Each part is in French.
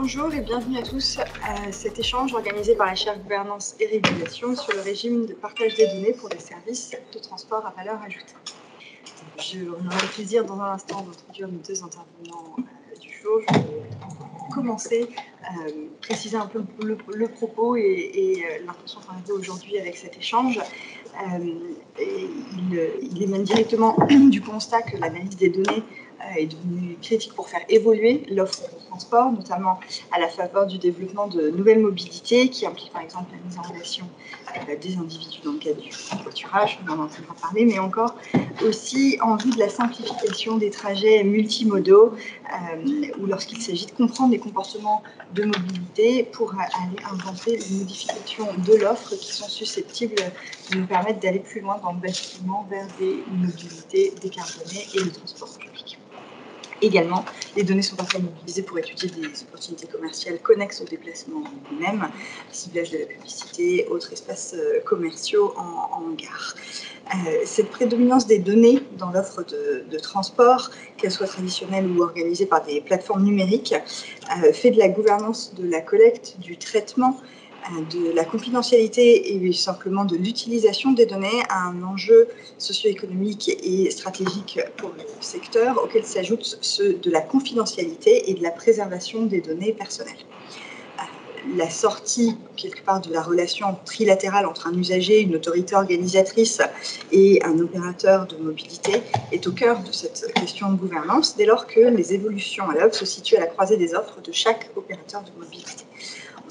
Bonjour et bienvenue à tous à cet échange organisé par la chaire Gouvernance et Régulation sur le régime de partage des données pour les services de transport à valeur ajoutée. On aura le plaisir dans un instant d'introduire nos deux intervenants du jour. Je vais commencer, préciser un peu le propos et l'intention qu'on avait aujourd'hui avec cet échange. Il émane directement du constat que l'analyse des données est devenue critique pour faire évoluer l'offre de transport, notamment à la faveur du développement de nouvelles mobilités qui impliquent par exemple la mise en relation des individus dans le cadre du covoiturage, on en entendra parler, mais encore aussi en vue de la simplification des trajets multimodaux ou lorsqu'il s'agit de comprendre les comportements de mobilité pour aller inventer les modifications de l'offre qui sont susceptibles de nous permettre d'aller plus loin dans le basculement vers des mobilités décarbonées et le transport public. Également, les données sont parfois mobilisées pour étudier des opportunités commerciales connexes au déplacement lui-même, ciblage de la publicité, autres espaces commerciaux en gare. Cette prédominance des données dans l'offre de transport, qu'elle soit traditionnelle ou organisée par des plateformes numériques, fait de la gouvernance de la collecte, du traitement, de la confidentialité et simplement de l'utilisation des données un enjeu socio-économique et stratégique pour le secteur, auquel s'ajoutent ceux de la confidentialité et de la préservation des données personnelles. La sortie, quelque part, de la relation trilatérale entre un usager, une autorité organisatrice et un opérateur de mobilité est au cœur de cette question de gouvernance, dès lors que les évolutions à l'œuvre se situent à la croisée des offres de chaque opérateur de mobilité.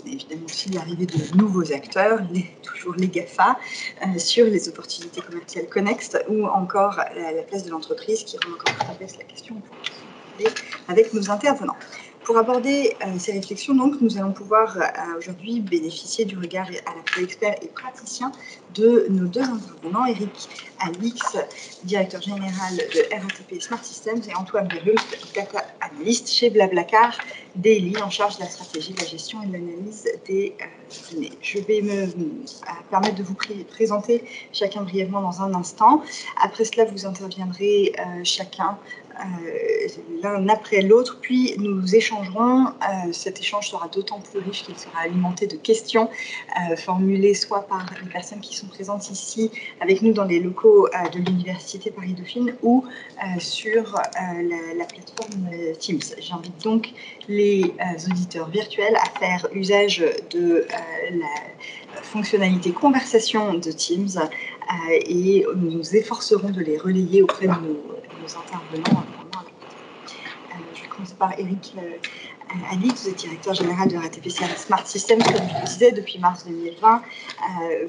On a évidemment aussi l'arrivée de nouveaux acteurs, toujours les GAFA, sur les opportunités commerciales connexes ou encore la place de l'entreprise qui rend encore plus complexe la question avec nos intervenants. Pour aborder ces réflexions, donc, nous allons pouvoir aujourd'hui bénéficier du regard à la fois expert et praticien de nos deux intervenants, Eric Alix, directeur général de RATP Smart Systems, et Antoine Berul, data analyst chez Blablacar Daily, en charge de la stratégie, de la gestion et de l'analyse des données. Je vais me permettre de vous présenter chacun brièvement dans un instant. Après cela, vous interviendrez chacun l'un après l'autre, puis nous échangerons. Cet échange sera d'autant plus riche qu'il sera alimenté de questions formulées soit par les personnes qui sont présentes ici avec nous dans les locaux de l'Université Paris-Dauphine ou sur la plateforme Teams. J'invite donc les auditeurs virtuels à faire usage de la fonctionnalité conversation de Teams et nous nous efforcerons de les relayer auprès de nos intervenants. Je vais commencer par Eric Alix, vous êtes directeur général de RATP Smart Systems, comme je le disais, depuis mars 2020.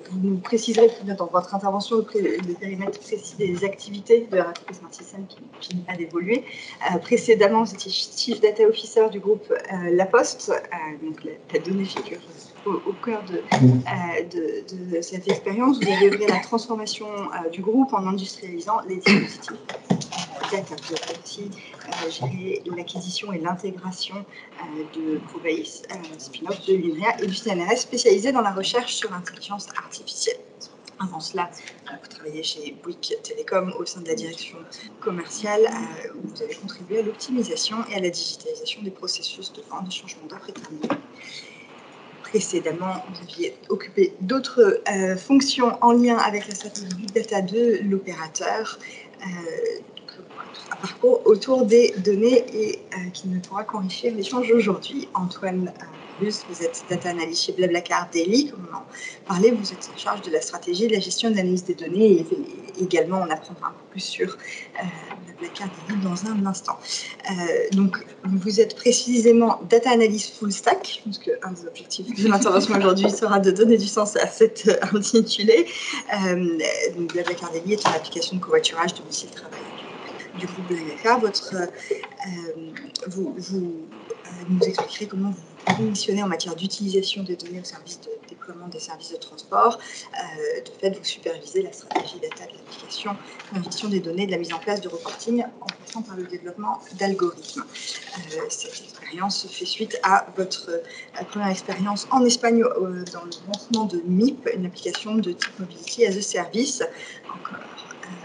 Vous nous préciserez dans votre intervention le périmètre précis des activités de RATP Smart Systems qui finit pas d'évoluer. Précédemment, vous étiez Chief Data Officer du groupe La Poste, donc la donnée figure au cœur de cette expérience. Vous avez œuvré à la transformation du groupe en industrialisant les dispositifs data. Vous avez aussi géré l'acquisition et l'intégration de Cobase, spin-off de l'INRIA et du CNRS, spécialisé dans la recherche sur l'intelligence artificielle. Avant cela, vous travaillez chez Bouygues Télécom au sein de la direction commerciale, où vous avez contribué à l'optimisation et à la digitalisation des processus de vente, de changement d'offre et terminaux. Précédemment, vous aviez occupé d'autres fonctions en lien avec la stratégie Big Data de l'opérateur, un parcours autour des données et qui ne pourra qu'enrichir l'échange aujourd'hui. Antoine Berul, vous êtes data analyst chez Blablacar Daily, comme on en parlait, vous êtes en charge de la stratégie, de la gestion et de l'analyse des données et également on apprendra un peu plus sur Blablacar Daily dans un instant. Donc vous êtes précisément data analyst full stack, parce qu'un des objectifs de l'intervention aujourd'hui sera de donner du sens à cet intitulé. Donc Blablacar Daily est une application de covoiturage domicile travail du groupe Blablacar. Vous nous expliquerez comment vous vous positionnez en matière d'utilisation des données au service de déploiement des services de transport. De fait, vous supervisez la stratégie data de l'application, l'ingestion des données, de la mise en place de reporting en passant par le développement d'algorithmes. Cette expérience fait suite à votre première expérience en Espagne dans le lancement de MIP, une application de type Mobility as a Service, encore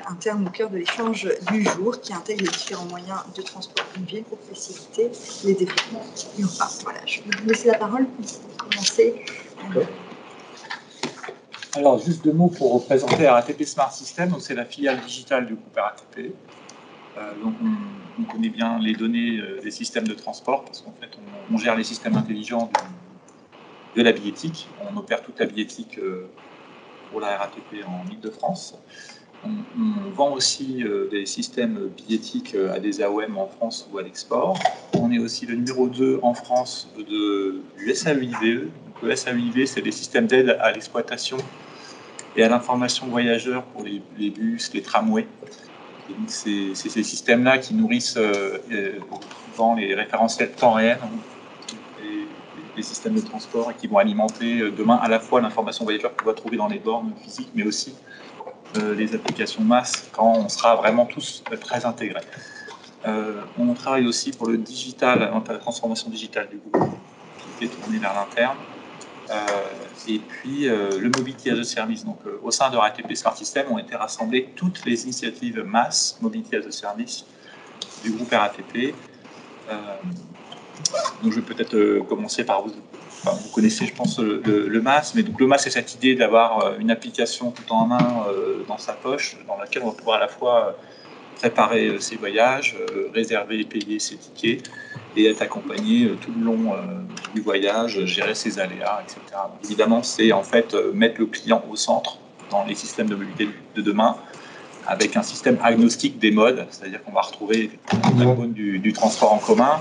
un terme au cœur de l'échange du jour qui intègre les différents moyens de transport d'une ville pour faciliter les développements urbains. Voilà, je vais vous laisser la parole pour commencer. Alors, juste 2 mots pour présenter RATP Smart System. C'est la filiale digitale du groupe RATP. Donc, on connaît bien les données des systèmes de transport parce qu'en fait, on gère les systèmes intelligents de la billettique. On opère toute la billettique pour la RATP en Île-de-France. On vend aussi des systèmes billettiques à des AOM en France ou à l'export. On est aussi le numéro 2 en France du SAEIVE. Donc, le SAEIVE, c'est des systèmes d'aide à l'exploitation et à l'information voyageurs pour les bus, les tramways. Et donc, c'est ces systèmes-là qui nourrissent souvent les référentiels temps réel, les systèmes de transport, et qui vont alimenter demain à la fois l'information voyageur qu'on va trouver dans les bornes physiques, mais aussi les applications masse quand on sera vraiment tous très intégrés. On travaille aussi pour le digital, la transformation digitale du groupe, qui est tournée vers l'interne. Et puis le Mobility as a Service. Donc, au sein de RATP Smart System ont été rassemblées toutes les initiatives mass Mobility as a Service du groupe RATP. Donc, je vais peut-être commencer par vous connaissez, je pense, le MAS, mais donc le MAS, c'est cette idée d'avoir une application tout en main dans sa poche, dans laquelle on va pouvoir à la fois préparer ses voyages, réserver et payer ses tickets, et être accompagné tout le long du voyage, gérer ses aléas, etc. Donc, évidemment, c'est en fait mettre le client au centre dans les systèmes de mobilité de demain, avec un système agnostique des modes, c'est-à-dire qu'on va retrouver le backbone du transport en commun,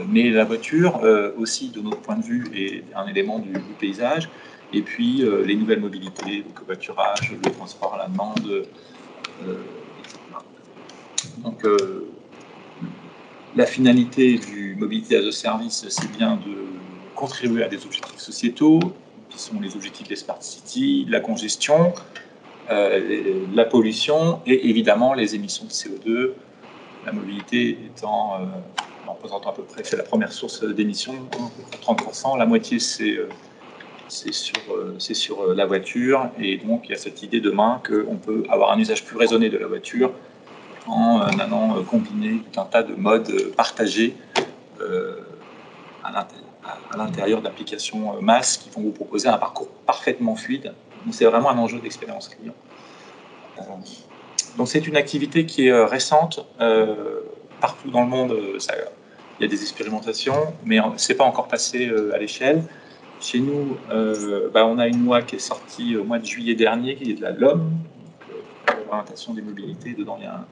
mais la voiture aussi, de notre point de vue, est un élément du paysage, et puis les nouvelles mobilités, le covoiturage, le transport à la demande, donc la finalité du Mobility as a Service, c'est bien de contribuer à des objectifs sociétaux, qui sont les objectifs des Smart Cities, la congestion, la pollution et évidemment les émissions de CO2, la mobilité étant, représentant à peu près, c'est la première source d'émissions, 30%, la moitié c'est sur la voiture, et donc il y a cette idée demain qu'on peut avoir un usage plus raisonné de la voiture en allant combiner tout un tas de modes partagés à l'intérieur d'applications mass qui vont vous proposer un parcours parfaitement fluide. Donc c'est vraiment un enjeu d'expérience client. Donc c'est une activité qui est récente. Partout dans le monde, il y a des expérimentations, mais ce n'est pas encore passé à l'échelle. Chez nous, on a une loi qui est sortie au mois de juillet dernier, qui est de la LOM, l'orientation des mobilités. Dedans, il y a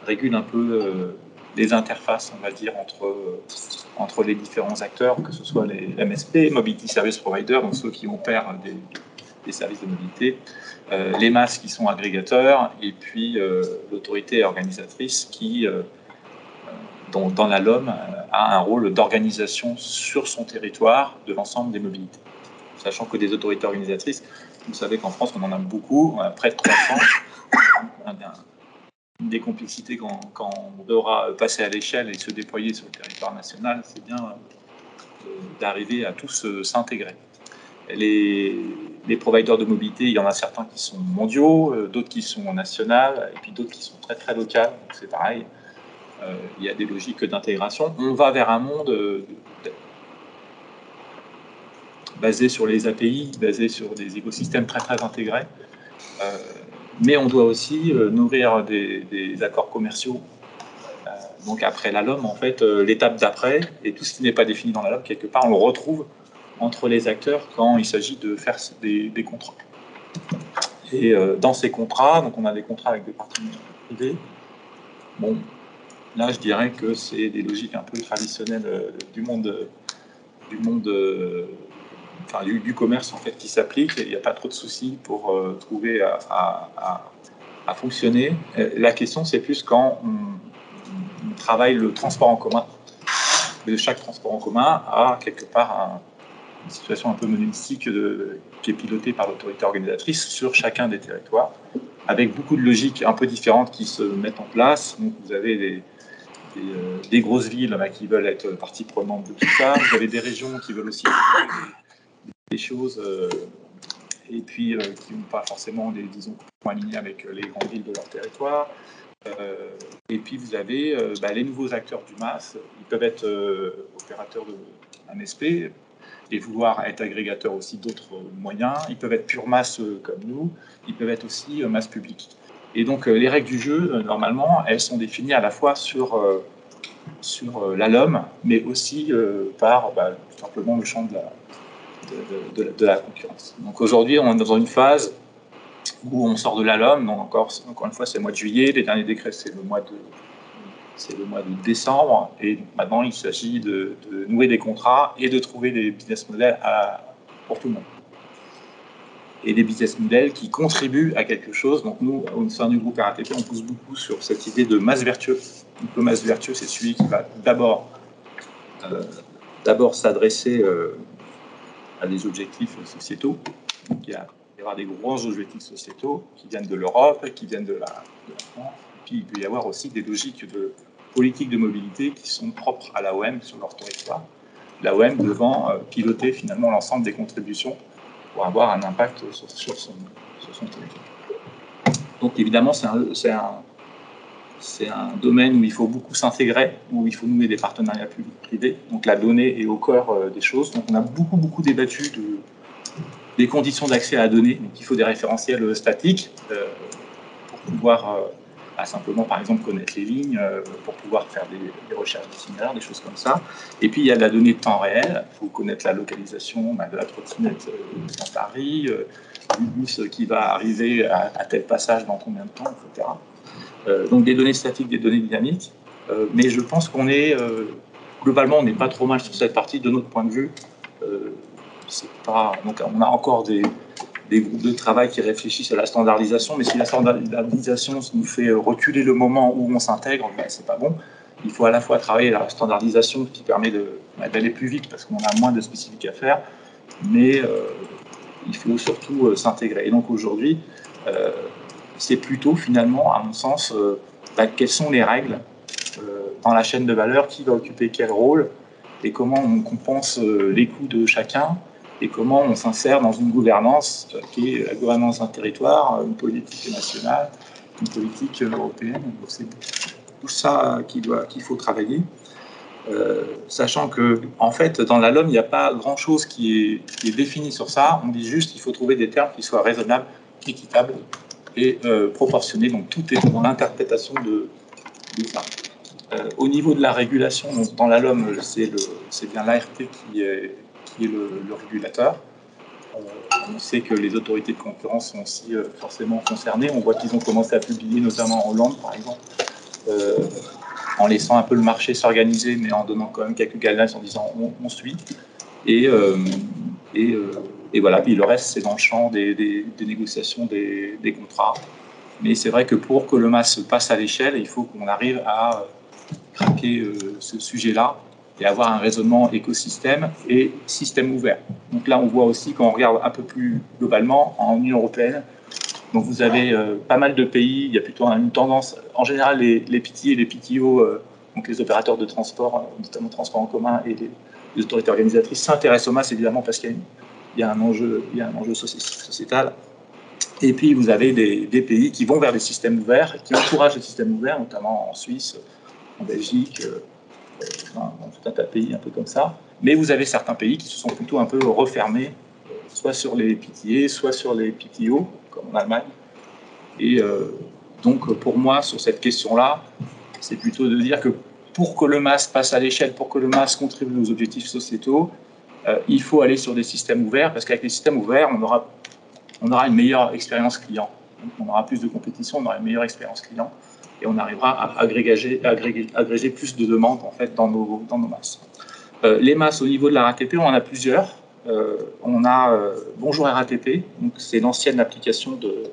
régule un peu les interfaces, on va dire, entre les différents acteurs, que ce soit les MSP, Mobility Service Provider, donc ceux qui opèrent des services de mobilité, les MAS qui sont agrégateurs, et puis l'autorité organisatrice qui, dans la LOM, a un rôle d'organisation sur son territoire de l'ensemble des mobilités. Sachant que des autorités organisatrices, vous savez qu'en France, on en a beaucoup, on a près de 300. Une des complexités quand on devra passer à l'échelle et se déployer sur le territoire national, c'est bien d'arriver à tous s'intégrer. Les providers de mobilité, il y en a certains qui sont mondiaux, d'autres qui sont nationaux, et puis d'autres qui sont très très locales, donc c'est pareil. Il y a des logiques d'intégration. On va vers un monde basé sur les API, basé sur des écosystèmes très très intégrés. Mais on doit aussi nourrir des accords commerciaux. Donc après la LOM, en fait, l'étape d'après, et tout ce qui n'est pas défini dans la LOM, quelque part, on le retrouve entre les acteurs quand il s'agit de faire des contrats. Et dans ces contrats, donc on a des contrats avec des partenaires privés. Bon, là, je dirais que c'est des logiques un peu traditionnelles du commerce en fait qui s'applique, et il n'y a pas trop de soucis pour trouver à fonctionner. La question, c'est plus quand on travaille le transport en commun. Chaque transport en commun a quelque part une situation un peu monolistique qui est pilotée par l'autorité organisatrice sur chacun des territoires, avec beaucoup de logiques un peu différentes qui se mettent en place. Donc vous avez des grosses villes qui veulent être partie prenante de tout ça, vous avez des régions qui veulent aussi des choses, et puis qui n'ont pas forcément des sont alignés avec les grandes villes de leur territoire. Et puis vous avez les nouveaux acteurs du MaaS. Ils peuvent être opérateurs d'un SP et vouloir être agrégateurs aussi d'autres moyens. Ils peuvent être pure MaaS comme nous. Ils peuvent être aussi MaaS public. Et donc les règles du jeu, normalement, elles sont définies à la fois sur la LOM, mais aussi par tout simplement le champ de la concurrence. Donc aujourd'hui, on est dans une phase où on sort de la LOM, donc encore une fois, c'est le mois de juillet, les derniers décrets, c'est le mois de décembre, et maintenant, il s'agit de nouer des contrats et de trouver des business models pour tout le monde. Et des business models qui contribuent à quelque chose. Donc nous, au sein du groupe RATP, on pousse beaucoup sur cette idée de MaaS vertueux. Donc le MaaS vertueux, c'est celui qui va d'abord s'adresser à des objectifs sociétaux. Donc il va y avoir des gros objectifs sociétaux qui viennent de l'Europe, qui viennent de la France. Et puis il peut y avoir aussi des logiques de politique de mobilité qui sont propres à l'AOM sur leur territoire. L'AOM devant piloter finalement l'ensemble des contributions pour avoir un impact sur son territoire. Donc évidemment, c'est un domaine où il faut beaucoup s'intégrer, où il faut nouer des partenariats publics-privés. Donc la donnée est au cœur des choses. Donc on a beaucoup débattu des conditions d'accès à la donnée. Donc il faut des référentiels statiques pour pouvoir simplement, par exemple, connaître les lignes, pour pouvoir faire des recherches d'itinéraires, des choses comme ça. Et puis il y a de la donnée de temps réel. Il faut connaître la localisation de la trottinette dans Paris, du bus qui va arriver à tel passage dans combien de temps, etc. Donc des données statiques, des données dynamiques. Mais je pense qu'on est, globalement, on n'est pas trop mal sur cette partie de notre point de vue. Donc on a encore des groupes de travail qui réfléchissent à la standardisation, mais si la standardisation nous fait reculer le moment où on s'intègre, c'est pas bon. Il faut à la fois travailler la standardisation qui permet d'aller plus vite parce qu'on a moins de spécifiques à faire, mais il faut surtout s'intégrer. Et donc aujourd'hui, c'est plutôt finalement, à mon sens, quelles sont les règles dans la chaîne de valeur, qui va occuper quel rôle, et comment on compense les coûts de chacun, et comment on s'insère dans une gouvernance qui est la gouvernance d'un territoire, une politique nationale, une politique européenne. Donc c'est tout ça qu'il faut travailler, sachant que en fait dans la LOM il n'y a pas grand-chose qui est défini sur ça. On dit juste qu'il faut trouver des termes qui soient raisonnables, équitables et proportionnés. Donc tout est dans l'interprétation de ça. Au niveau de la régulation, donc dans la LOM, c'est bien l'ART qui est le régulateur. On sait que les autorités de concurrence sont aussi forcément concernées. On voit qu'ils ont commencé à publier, notamment en Hollande, par exemple, en laissant un peu le marché s'organiser, mais en donnant quand même quelques guidelines en disant on suit. Et voilà, puis le reste, c'est dans le champ des négociations des contrats. Mais c'est vrai que pour que le MaaS passe à l'échelle, il faut qu'on arrive à craquer ce sujet-là et avoir un raisonnement écosystème et système ouvert. Donc là, on voit aussi, quand on regarde un peu plus globalement, en Union européenne, donc vous avez pas mal de pays, il y a plutôt une tendance, en général, les PTI et les PTO, donc les opérateurs de transport, notamment transport en commun, et les autorités organisatrices s'intéressent au MaaS, évidemment, parce qu'il y a un enjeu sociétal. Et puis, vous avez des pays qui vont vers des systèmes ouverts, qui encouragent les systèmes ouverts, notamment en Suisse, en Belgique, dans tout un tas de pays un peu comme ça. Mais vous avez certains pays qui se sont plutôt un peu refermés, soit sur les PTA, soit sur les PTO, comme en Allemagne. Et donc, pour moi, sur cette question-là, c'est plutôt de dire que pour que le MaaS passe à l'échelle, pour que le MaaS contribue aux objectifs sociétaux, il faut aller sur des systèmes ouverts, parce qu'avec les systèmes ouverts, on aura une meilleure expérience client. Donc, on aura plus de compétition, on aura une meilleure expérience client, et on arrivera à agréger plus de demandes en fait, dans nos MaaS. Les MaaS au niveau de la RATP, on en a plusieurs. On a Bonjour RATP, c'est l'ancienne application de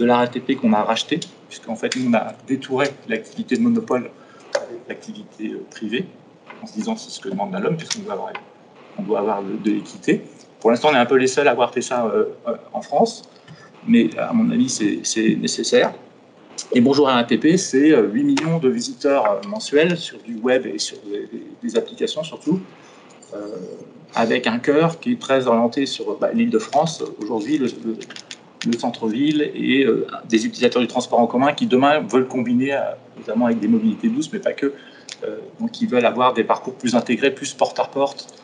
la RATP qu'on a rachetée, puisqu'en fait, nous, on a détouré l'activité de monopole avec l'activité privée, en se disant c'est ce que demande la LOM, puisqu'on doit avoir de l'équité. Pour l'instant, on est un peu les seuls à avoir fait ça en France, mais à mon avis, c'est nécessaire. Et Bonjour RATP, c'est 8 millions de visiteurs mensuels sur du web et sur des applications surtout, avec un cœur qui est très orienté sur l'Île-de-France. Aujourd'hui, le centre-ville et des utilisateurs du transport en commun qui demain veulent combiner, notamment avec des mobilités douces, mais pas que, donc ils veulent avoir des parcours plus intégrés, plus porte-à-porte,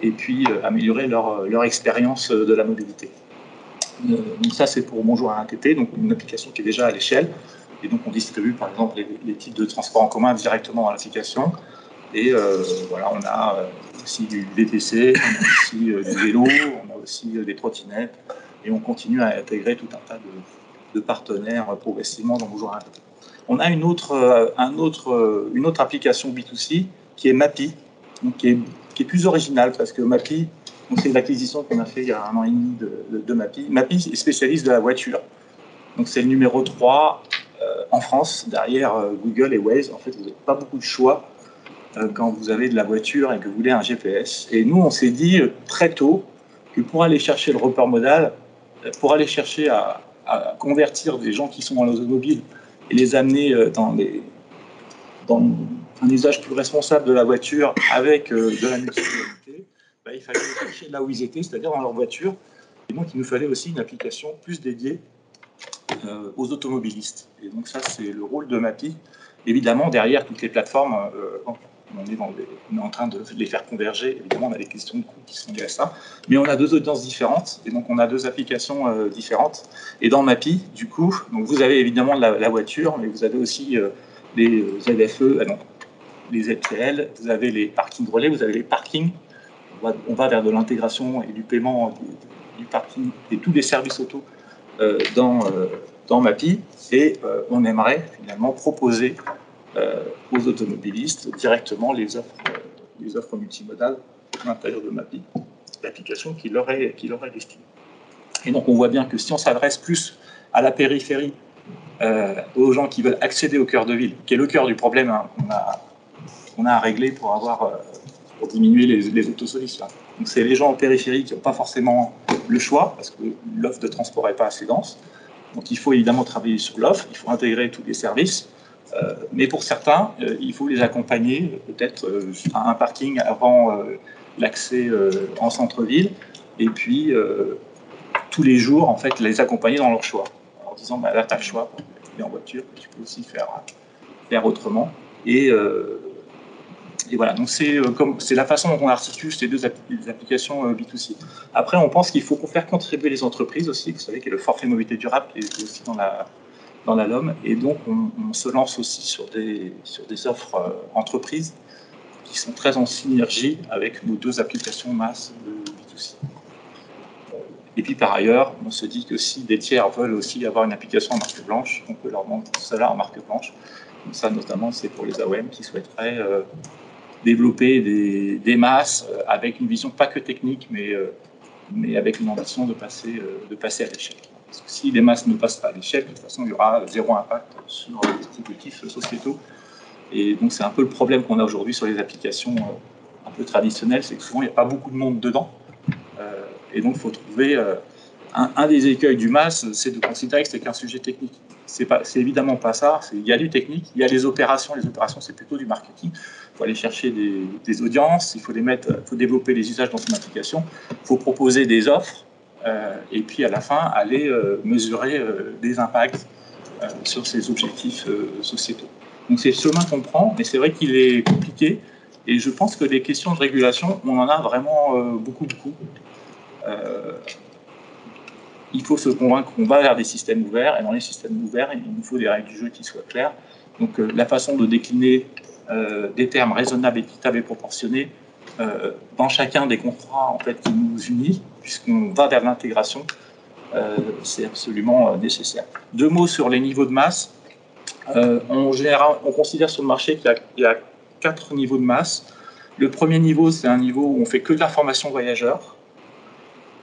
et puis améliorer leur expérience de la mobilité. Donc ça, c'est pour Bonjour RATP, donc une application qui est déjà à l'échelle. Et donc on distribue par exemple les types de transport en commun directement dans l'application. Et voilà, on a aussi du VTC, on a aussi du vélo, on a aussi des trottinettes. Et on continue à intégrer tout un tas de partenaires progressivement dans Bonjour RATP. On a une autre application B2C qui est Mappy, donc qui est plus originale parce que Mappy, c'est une acquisition qu'on a fait il y a 1 an et demi de Mappy. Mappy est spécialiste de la voiture. Donc c'est le numéro 3 en France, derrière Google et Waze. En fait, vous n'avez pas beaucoup de choix quand vous avez de la voiture et que vous voulez un GPS. Et nous, on s'est dit très tôt que pour aller chercher le report modal, pour aller chercher à convertir des gens qui sont dans l'automobile et les amener dans un usage plus responsable de la voiture avec de la multimodalité, il fallait les chercher là où ils étaient, c'est-à-dire dans leur voiture. Et donc, il nous fallait aussi une application plus dédiée aux automobilistes. Et donc, ça, c'est le rôle de Mappy. Évidemment, derrière toutes les plateformes, on est en train de les faire converger. Évidemment, on a des questions de coûts qui sont liées à ça. Mais on a 2 audiences différentes. Et donc, on a 2 applications différentes. Et dans Mappy, du coup, donc vous avez évidemment la voiture, mais vous avez aussi les ZFE, les ZTL, vous avez les parkings relais, vous avez les parkings. On va vers de l'intégration et du paiement du parking et tous les services auto dans Mappy. Et on aimerait finalement proposer aux automobilistes directement les offres multimodales à l'intérieur de Mappy, l'application qui leur est destinée. Et donc on voit bien que si on s'adresse plus à la périphérie, aux gens qui veulent accéder au cœur de ville, qui est le cœur du problème qu'on a à régler pour diminuer les autosolistes. Donc c'est les gens en périphérie qui n'ont pas forcément le choix, parce que l'offre de transport n'est pas assez dense. Donc il faut évidemment travailler sur l'offre, il faut intégrer tous les services, mais pour certains, il faut les accompagner peut-être à un parking avant l'accès en centre-ville, et puis tous les jours, en fait, les accompagner dans leur choix, en disant là, tu as le choix, tu es en voiture, tu peux aussi faire autrement. Et voilà, donc c'est la façon dont on articule ces 2 applications B2C. Après, on pense qu'il faut faire contribuer les entreprises aussi. Vous savez qu'il y a le forfait mobilité durable qui est aussi dans la LOM. Et donc, on se lance aussi sur des offres entreprises qui sont très en synergie avec nos 2 applications masse de B2C. Et puis, par ailleurs, on se dit que si des tiers veulent aussi avoir une application en marque blanche, on peut leur vendre cela en marque blanche. Donc ça, notamment, c'est pour les AOM qui souhaiteraient développer des masses avec une vision pas que technique, mais avec une ambition de passer à l'échelle. Parce que si les masses ne passent pas à l'échelle, de toute façon, il y aura 0 impact sur les objectifs sociétaux. Et donc, c'est un peu le problème qu'on a aujourd'hui sur les applications un peu traditionnelles, c'est que souvent, il n'y a pas beaucoup de monde dedans. Et donc, il faut trouver... un des écueils du MAS, c'est de considérer que c'est qu'un sujet technique. C'est évidemment pas ça. Il y a du technique, il y a les opérations. Les opérations, c'est plutôt du marketing. Il faut aller chercher des audiences, il faut développer les usages dans son application, il faut proposer des offres, et puis à la fin, aller mesurer des impacts sur ces objectifs sociétaux. Donc c'est le chemin qu'on prend, mais c'est vrai qu'il est compliqué. Et je pense que les questions de régulation, on en a vraiment beaucoup. Il faut se convaincre qu'on va vers des systèmes ouverts, et dans les systèmes ouverts, il nous faut des règles du jeu qui soient claires. Donc la façon de décliner des termes raisonnables, équitables et proportionnés dans chacun des contrats en fait, qui nous unit, puisqu'on va vers l'intégration, c'est absolument nécessaire. 2 mots sur les niveaux de masse. En général, on considère sur le marché qu'il y a 4 niveaux de masse. Le premier niveau, c'est un niveau où on fait que de l'information voyageur.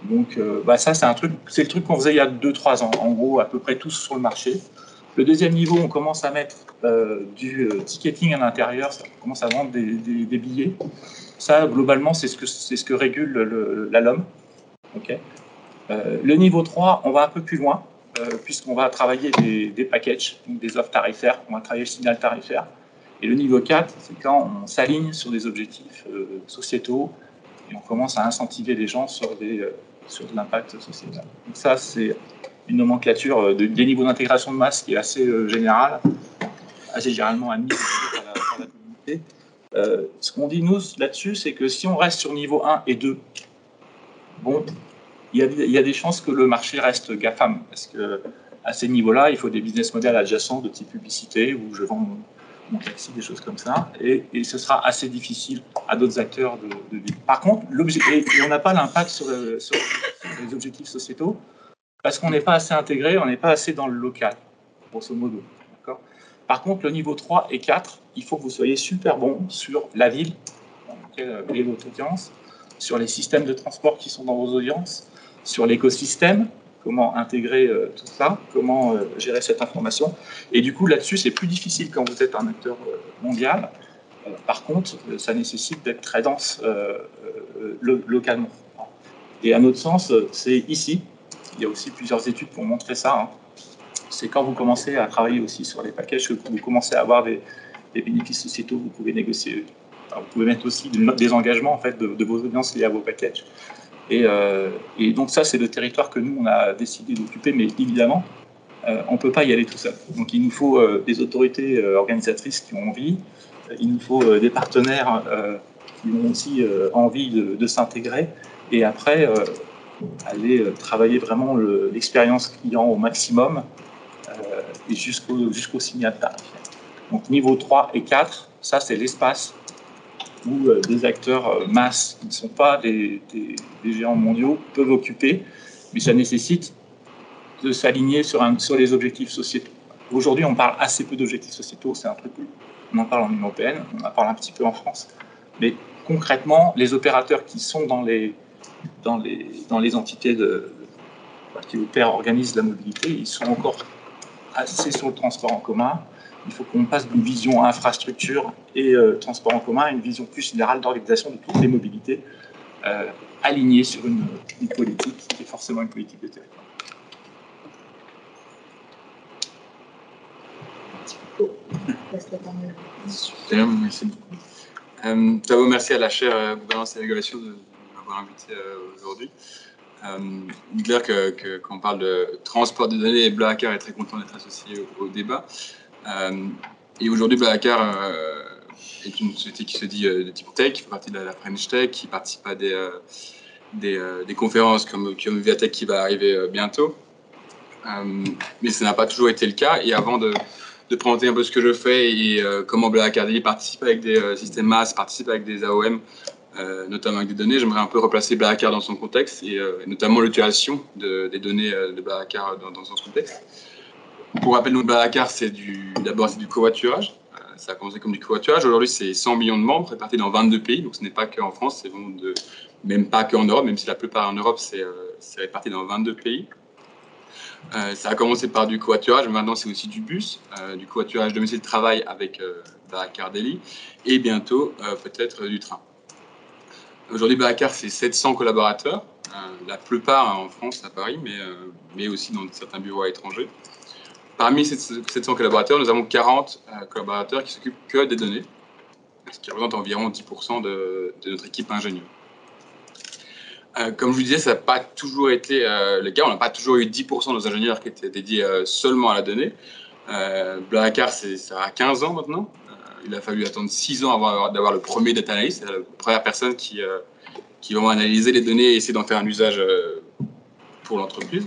Donc ça, c'est le truc qu'on faisait il y a 2-3 ans, en gros, à peu près tous sur le marché. Le deuxième niveau, on commence à mettre du ticketing à l'intérieur, on commence à vendre des billets. Ça, globalement, c'est ce que régule la LOM. Okay. Le niveau 3, on va un peu plus loin, puisqu'on va travailler des packages, donc des offres tarifaires, on va travailler le signal tarifaire. Et le niveau 4, c'est quand on s'aligne sur des objectifs sociétaux et on commence à incentiver les gens sur de l'impact sociétal. Donc ça, c'est nomenclature des niveaux d'intégration de masse qui est assez générale, assez généralement admise par la communauté. Ce qu'on dit, nous, là-dessus, c'est que si on reste sur niveau 1 et 2, bon, il y a des chances que le marché reste GAFAM, parce qu'à ces niveaux-là, il faut des business models adjacents de type publicité, où je vends mon taxi, des choses comme ça, et ce sera assez difficile à d'autres acteurs de vivre. Par contre, et on n'a pas l'impact sur les objectifs sociétaux, parce qu'on n'est pas assez intégré, on n'est pas assez dans le local, grosso modo. Par contre, le niveau 3 et 4, il faut que vous soyez super bon sur la ville dans laquelle est votre audience, sur les systèmes de transport qui sont dans vos audiences, sur l'écosystème, comment intégrer tout ça, comment gérer cette information. Et du coup, là-dessus, c'est plus difficile quand vous êtes un acteur mondial. Par contre, ça nécessite d'être très dense localement. Et à notre sens, c'est ici. Il y a aussi plusieurs études pour montrer ça. Hein. C'est quand vous commencez à travailler aussi sur les packages que vous commencez à avoir des bénéfices sociétaux, vous pouvez négocier. Alors, vous pouvez mettre aussi des engagements en fait, de vos audiences liés à vos packages. Et donc ça, c'est le territoire que nous, on a décidé d'occuper, mais évidemment, on ne peut pas y aller tout seul. Donc il nous faut des autorités organisatrices qui ont envie, il nous faut des partenaires qui ont aussi envie de s'intégrer, et après, aller travailler vraiment l'expérience client au maximum, et jusqu'au signal de tarif. Donc niveau 3 et 4, ça c'est l'espace où des acteurs masse qui ne sont pas des géants mondiaux peuvent occuper, mais ça nécessite de s'aligner sur les objectifs sociétaux. Aujourd'hui, on parle assez peu d'objectifs sociétaux, c'est un truc on en parle en Union européenne, on en parle un petit peu en France, mais concrètement, les opérateurs qui sont dans les entités qui organisent la mobilité, ils sont encore assez sur le transport en commun. Il faut qu'on passe d'une vision infrastructure et transport en commun à une vision plus générale d'organisation de toutes les mobilités, alignée sur une politique qui est forcément une politique de territoire. Super, merci beaucoup. D'abord, merci à la chaire Gouvernance et Régulation de m'avoir invité aujourd'hui. Il est clair que quand on parle de transport de données, Blablacar est très content d'être associé au débat. Et aujourd'hui, Blablacar est une société qui se dit de type tech, qui fait partie de la French Tech, qui participe à des conférences comme Viatech qui va arriver bientôt. Mais ça n'a pas toujours été le cas. Et avant de présenter un peu ce que je fais et comment Blablacar participe avec des systèmes MaaS, participe avec des AOM, notamment avec des données, j'aimerais un peu replacer Blablacar dans son contexte et notamment l'utilisation des données de Blablacar dans son contexte. Pour rappel, Blablacar, d'abord c'est du covoiturage. Ça a commencé comme du covoiturage. Aujourd'hui, c'est 100 millions de membres répartis dans 22 pays. Donc ce n'est pas qu'en France, c'est vraiment même pas qu'en Europe, même si la plupart en Europe, c'est réparti dans 22 pays. Ça a commencé par du covoiturage, mais maintenant c'est aussi du bus, du covoiturage domicile-travail avec Blablacar Daily, et bientôt peut-être du train. Aujourd'hui, Blablacar, c'est 700 collaborateurs, la plupart en France, à Paris, mais aussi dans certains bureaux à l'étranger. Parmi ces 700 collaborateurs, nous avons 40 collaborateurs qui s'occupent que des données, ce qui représente environ 10% de notre équipe ingénieure. Comme je vous disais, ça n'a pas toujours été le cas. On n'a pas toujours eu 10% de nos ingénieurs qui étaient dédiés seulement à la donnée. Blablacar, ça a 15 ans maintenant. Il a fallu attendre 6 ans avant d'avoir le premier data analyst, la première personne qui va analyser les données et essayer d'en faire un usage pour l'entreprise.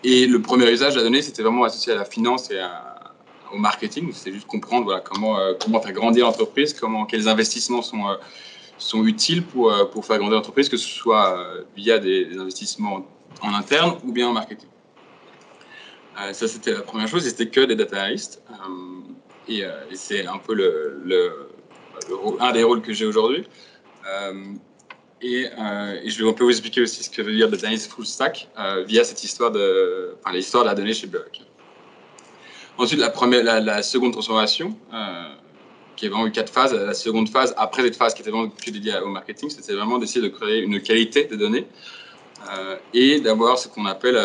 Et le premier usage de la donnée, c'était vraiment associé à la finance et au marketing. C'était juste comprendre voilà, comment faire grandir l'entreprise, quels investissements sont utiles pour faire grandir l'entreprise, que ce soit via des investissements en interne ou bien en marketing. Ça, c'était la première chose, et c'était que des data analysts. Et c'est un peu un des rôles que j'ai aujourd'hui. Et je vais un peu vous expliquer aussi ce que veut dire data analyst full stack via cette l'histoire de la donnée chez Blablacar. Ensuite, la seconde transformation, qui est vraiment eu 4 phases. La seconde phase, après cette phase qui était vraiment plus dédiée au marketing, c'était vraiment d'essayer de créer une qualité de données et d'avoir ce qu'on appelle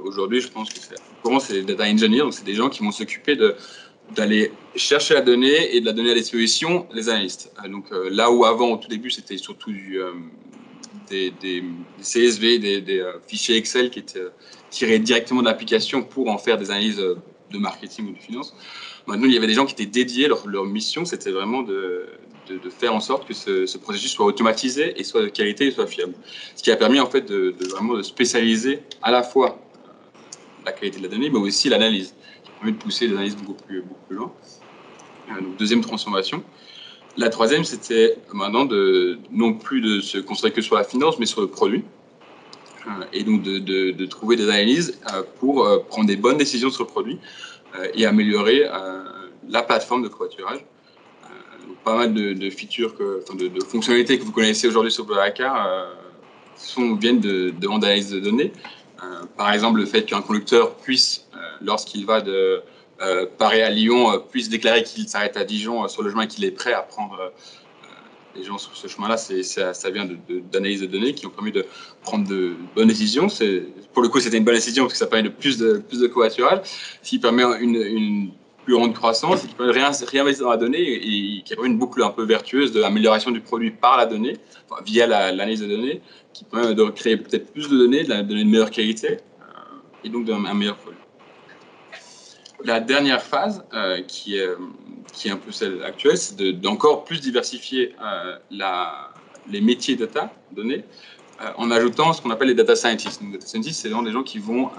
aujourd'hui, je pense que c'est les data engineers, donc c'est des gens qui vont s'occuper d'aller chercher la donnée et de la donner à disposition des analystes. Donc là où avant, au tout début, c'était surtout des CSV, des fichiers Excel qui étaient tirés directement de l'application pour en faire des analyses de marketing ou de finance. Maintenant, il y avait des gens qui étaient dédiés, leur mission, c'était vraiment de faire en sorte que ce processus soit automatisé et soit de qualité et soit fiable. Ce qui a permis en fait vraiment de spécialiser à la fois la qualité de la donnée, mais aussi l'analyse, qui a permis de pousser l'analyse beaucoup plus loin. Donc, deuxième transformation. La troisième, c'était maintenant non plus de se concentrer que sur la finance, mais sur le produit. Et donc de trouver des analyses pour prendre des bonnes décisions sur le produit et améliorer la plateforme de covoiturage. Donc pas mal de features, de fonctionnalités que vous connaissez aujourd'hui sur Blablacar viennent de demandes d'analyse de données. Par exemple, le fait qu'un conducteur puisse, lorsqu'il va de Paris à Lyon, puisse déclarer qu'il s'arrête à Dijon sur le chemin et qu'il est prêt à prendre les gens sur ce chemin-là, ça vient d'analyses de données qui ont permis de prendre de bonnes décisions. Pour le coup, c'était une bonne décision parce que ça permet de plus de covoiturage, ce qui permet une plus grande croissance, et qui permet de réinvestir dans la donnée et qui permet une boucle un peu vertueuse de l'amélioration du produit par la donnée, via l'analyse de données, qui permet de créer peut-être plus de données, de meilleure qualité et donc d'un meilleur produit. La dernière phase, qui est un peu celle actuelle, c'est d'encore plus diversifier les métiers data, données, en ajoutant ce qu'on appelle les data scientists. Donc, data scientists, c'est vraiment des gens qui vont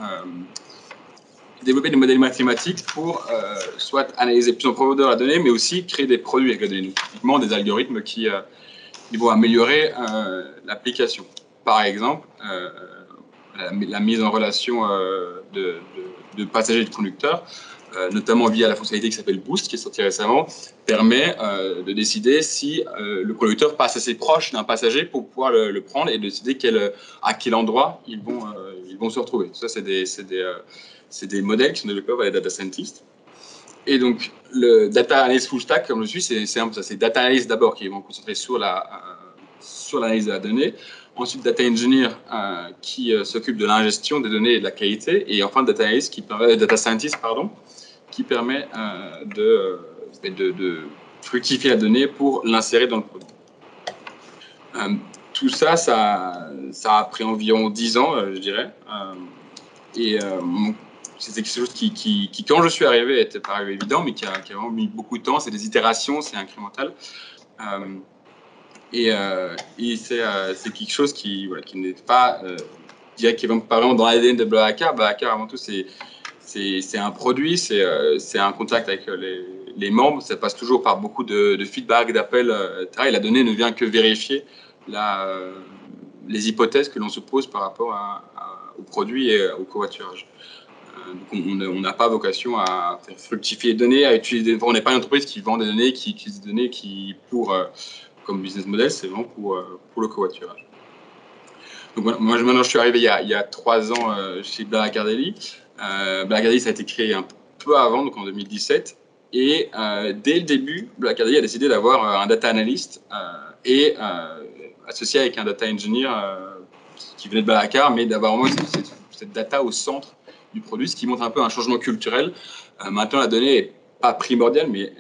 développer des modèles mathématiques pour soit analyser plus en profondeur la donnée, mais aussi créer des produits avec la donnée. Donc, typiquement, des algorithmes qui vont améliorer l'application. Par exemple, la mise en relation de passagers et de conducteurs, notamment via la fonctionnalité qui s'appelle Boost, qui est sortie récemment, permet de décider si le conducteur passe assez proche d'un passager pour pouvoir le prendre et décider à quel endroit ils vont se retrouver. Ça, c'est des modèles qui sont développés par les data scientists. Et donc, le data analyst full stack, comme je suis, c'est un peu ça. C'est data analyst d'abord qui vont concentrer sur l'analyse de la donnée. Ensuite, data engineer qui s'occupe de l'ingestion des données et de la qualité. Et enfin, data scientist, qui permet de fructifier la donnée pour l'insérer dans le produit. Tout ça, ça a pris environ 10 ans, je dirais. C'était quelque chose qui, quand je suis arrivé, n'était pas arrivé évident, mais qui a vraiment mis beaucoup de temps. C'est des itérations, c'est incrémental. Et c'est quelque chose qui n'est pas, je dirais, qui n'est pas vraiment dans l'ADN de Blablacar. Blablacar, avant tout, c'est un produit, c'est un contact avec les membres. Ça passe toujours par beaucoup de feedback, d'appels, etc. Et la donnée ne vient que vérifier les hypothèses que l'on se pose par rapport au produit et au covoiturage. Donc on n'a pas vocation à faire fructifier les données, à utiliser. On n'est pas une entreprise qui vend des données, qui utilise des données comme business model, c'est vraiment pour le covoiturage. Donc moi maintenant je suis arrivé il y a 3 ans chez Blablacar Daily. Blablacar Daily, ça a été créé un peu avant, donc en 2017. Et dès le début, Blablacar Daily a décidé d'avoir un data analyst et associé avec un data engineer qui venait de Blablacar, mais d'avoir vraiment cette data au centre du produit, ce qui montre un peu un changement culturel. Maintenant, la donnée n'est pas primordiale, mais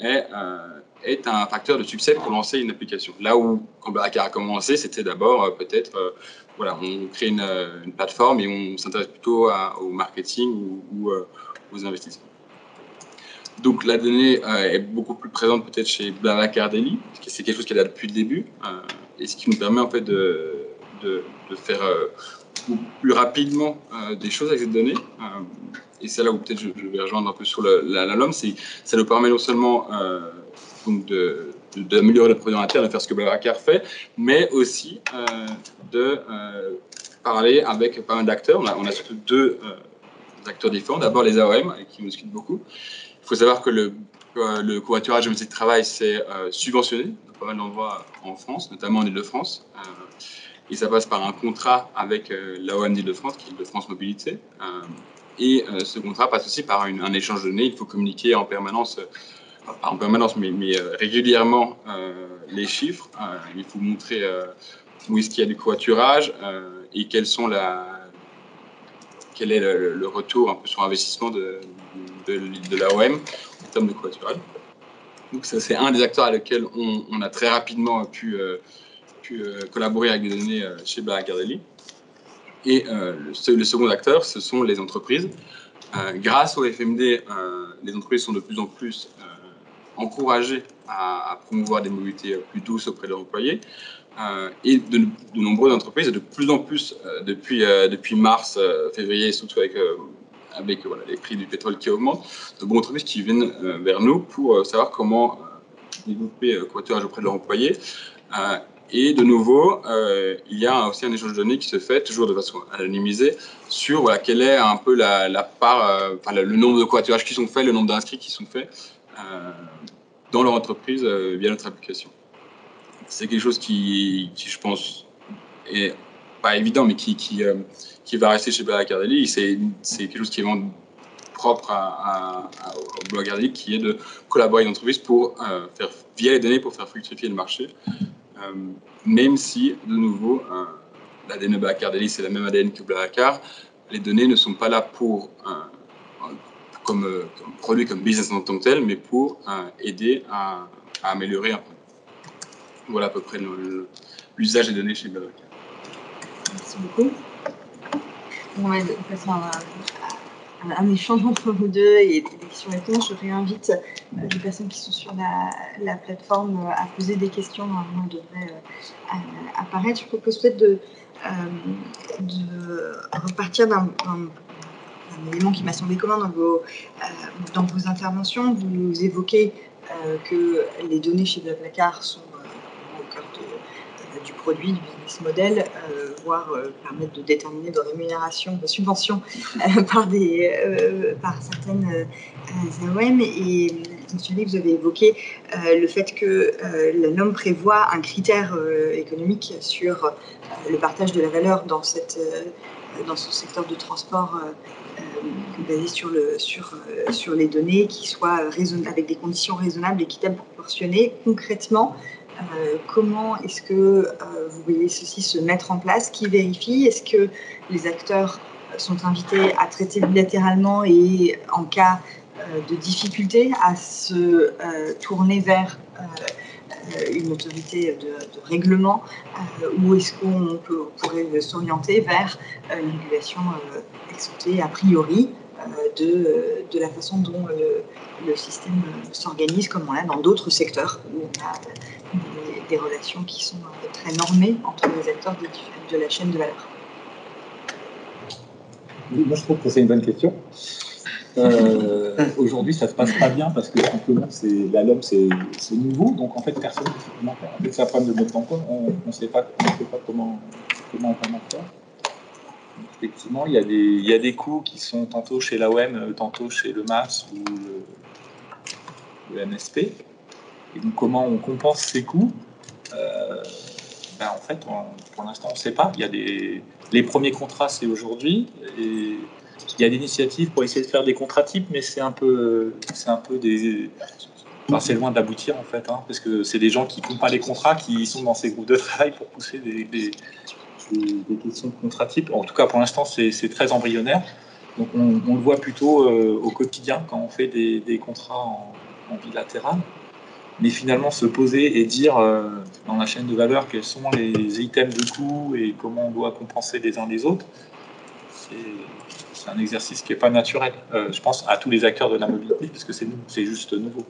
est un facteur de succès pour lancer une application. Là où, quand Blablacar a commencé, c'était d'abord on crée une plateforme et on s'intéresse plutôt au marketing ou aux investissements. Donc la donnée est beaucoup plus présente peut-être chez Blablacar Daily, parce que c'est quelque chose qui est là depuis le début, et ce qui nous permet en fait de faire plus rapidement des choses avec cette donnée. Et c'est là où peut-être je vais rejoindre un peu sur la LOM, ça nous permet non seulement d'améliorer le produit interne, de faire ce que Blablacar fait, mais aussi de parler avec pas mal d'acteurs. On a surtout 2 acteurs différents. D'abord les AOM, avec qui on discute beaucoup. Il faut savoir que le covoiturage de métier de travail, c'est subventionné dans pas mal d'endroits en France, notamment en Île-de-France. Et ça passe par un contrat avec l'AOM d'Île-de-France, qui est Île-de-France Mobilité. Et ce contrat passe aussi par un échange de données. Il faut communiquer en permanence, pas en permanence, mais régulièrement les chiffres. Il faut montrer où est-ce qu'il y a du covoiturage et quel est le retour un peu sur investissement de l'AOM en termes de covoiturage. Donc ça, c'est un des acteurs à lequel on a très rapidement pu pu collaborer avec des données chez Black Ardelli. Et le second acteur, ce sont les entreprises. Grâce au FMD, les entreprises sont de plus en plus encouragées à promouvoir des mobilités plus douces auprès de leurs employés. Et de nombreuses entreprises, et de plus en plus depuis mars, février, surtout avec les prix du pétrole qui augmentent, de nombreuses entreprises qui viennent vers nous pour savoir comment développer le covoiturage auprès de leurs employés. Et de nouveau, il y a aussi un échange de données qui se fait toujours de façon anonymisée sur quelle est un peu la part, le nombre de covoiturages qui sont faits, le nombre d'inscrits qui sont faits dans leur entreprise via notre application. C'est quelque chose qui, je pense, est pas évident, mais qui va rester chez Black Ardelli. C'est quelque chose qui est vraiment propre au Black Ardelli, qui est de collaborer avec l'entreprise pour via les données pour faire fructifier le marché. Même si, de nouveau, l'ADN de Black Ardelli, c'est la même ADN que Blablacar, les données ne sont pas là comme produit, comme business en tant que tel, mais pour aider à améliorer un peu. Voilà à peu près l'usage des données chez Blablacar. Merci beaucoup. On va passer un échange entre vous deux et des questions-réponses. Je réinvite les personnes qui sont sur la plateforme à poser des questions. Normalement, elles devraient apparaître. Je propose peut-être de repartir d'un élément qui m'a semblé commun dans vos interventions. Vous évoquez que les données chez Blablacar sont au cœur du produit, du business model, voire permettre de déterminer de rémunération, de subventions par certaines AOM. Et M. Lee, vous avez évoqué le fait que la norme prévoit un critère économique sur le partage de la valeur dans ce secteur de transport basé sur les données qui soient avec des conditions raisonnables, équitables, proportionnées. Concrètement, comment est-ce que vous voyez ceci se mettre en place? Qui vérifie? Est-ce que les acteurs sont invités à traiter bilatéralement et en cas de difficulté à se tourner vers une autorité de règlement ou est-ce qu'on pourrait s'orienter vers une régulation ex-ante a priori de la façon dont le système s'organise comme on l'a dans d'autres secteurs où on a des relations qui sont très normées entre les acteurs de la chaîne de valeur. Moi, je trouve que c'est une bonne question. Aujourd'hui, ça se passe pas bien parce que simplement, la LOM, c'est nouveau, donc en fait, personne ne sait comment faire. En fait, c'est un problème de mettre en compte, on ne sait pas comment faire. Effectivement, il y a des coûts qui sont tantôt chez l'AOM, tantôt chez le MAS ou le MSP. Et donc, comment on compense ces coûts? En fait, pour l'instant, on ne sait pas. Il y a les premiers contrats, c'est aujourd'hui. Et il y a des initiatives pour essayer de faire des contrats types, mais c'est un peu c'est loin d'aboutir en fait, parce que c'est des gens qui ne font pas les contrats, qui sont dans ces groupes de travail pour pousser des questions de contrats types. En tout cas, pour l'instant, c'est très embryonnaire. Donc, on le voit plutôt au quotidien quand on fait des contrats en bilatéral. Mais finalement, se poser et dire dans la chaîne de valeur quels sont les items de coût et comment on doit compenser les uns les autres, c'est un exercice qui n'est pas naturel. Je pense à tous les acteurs de la mobilité, parce que c'est juste nouveau.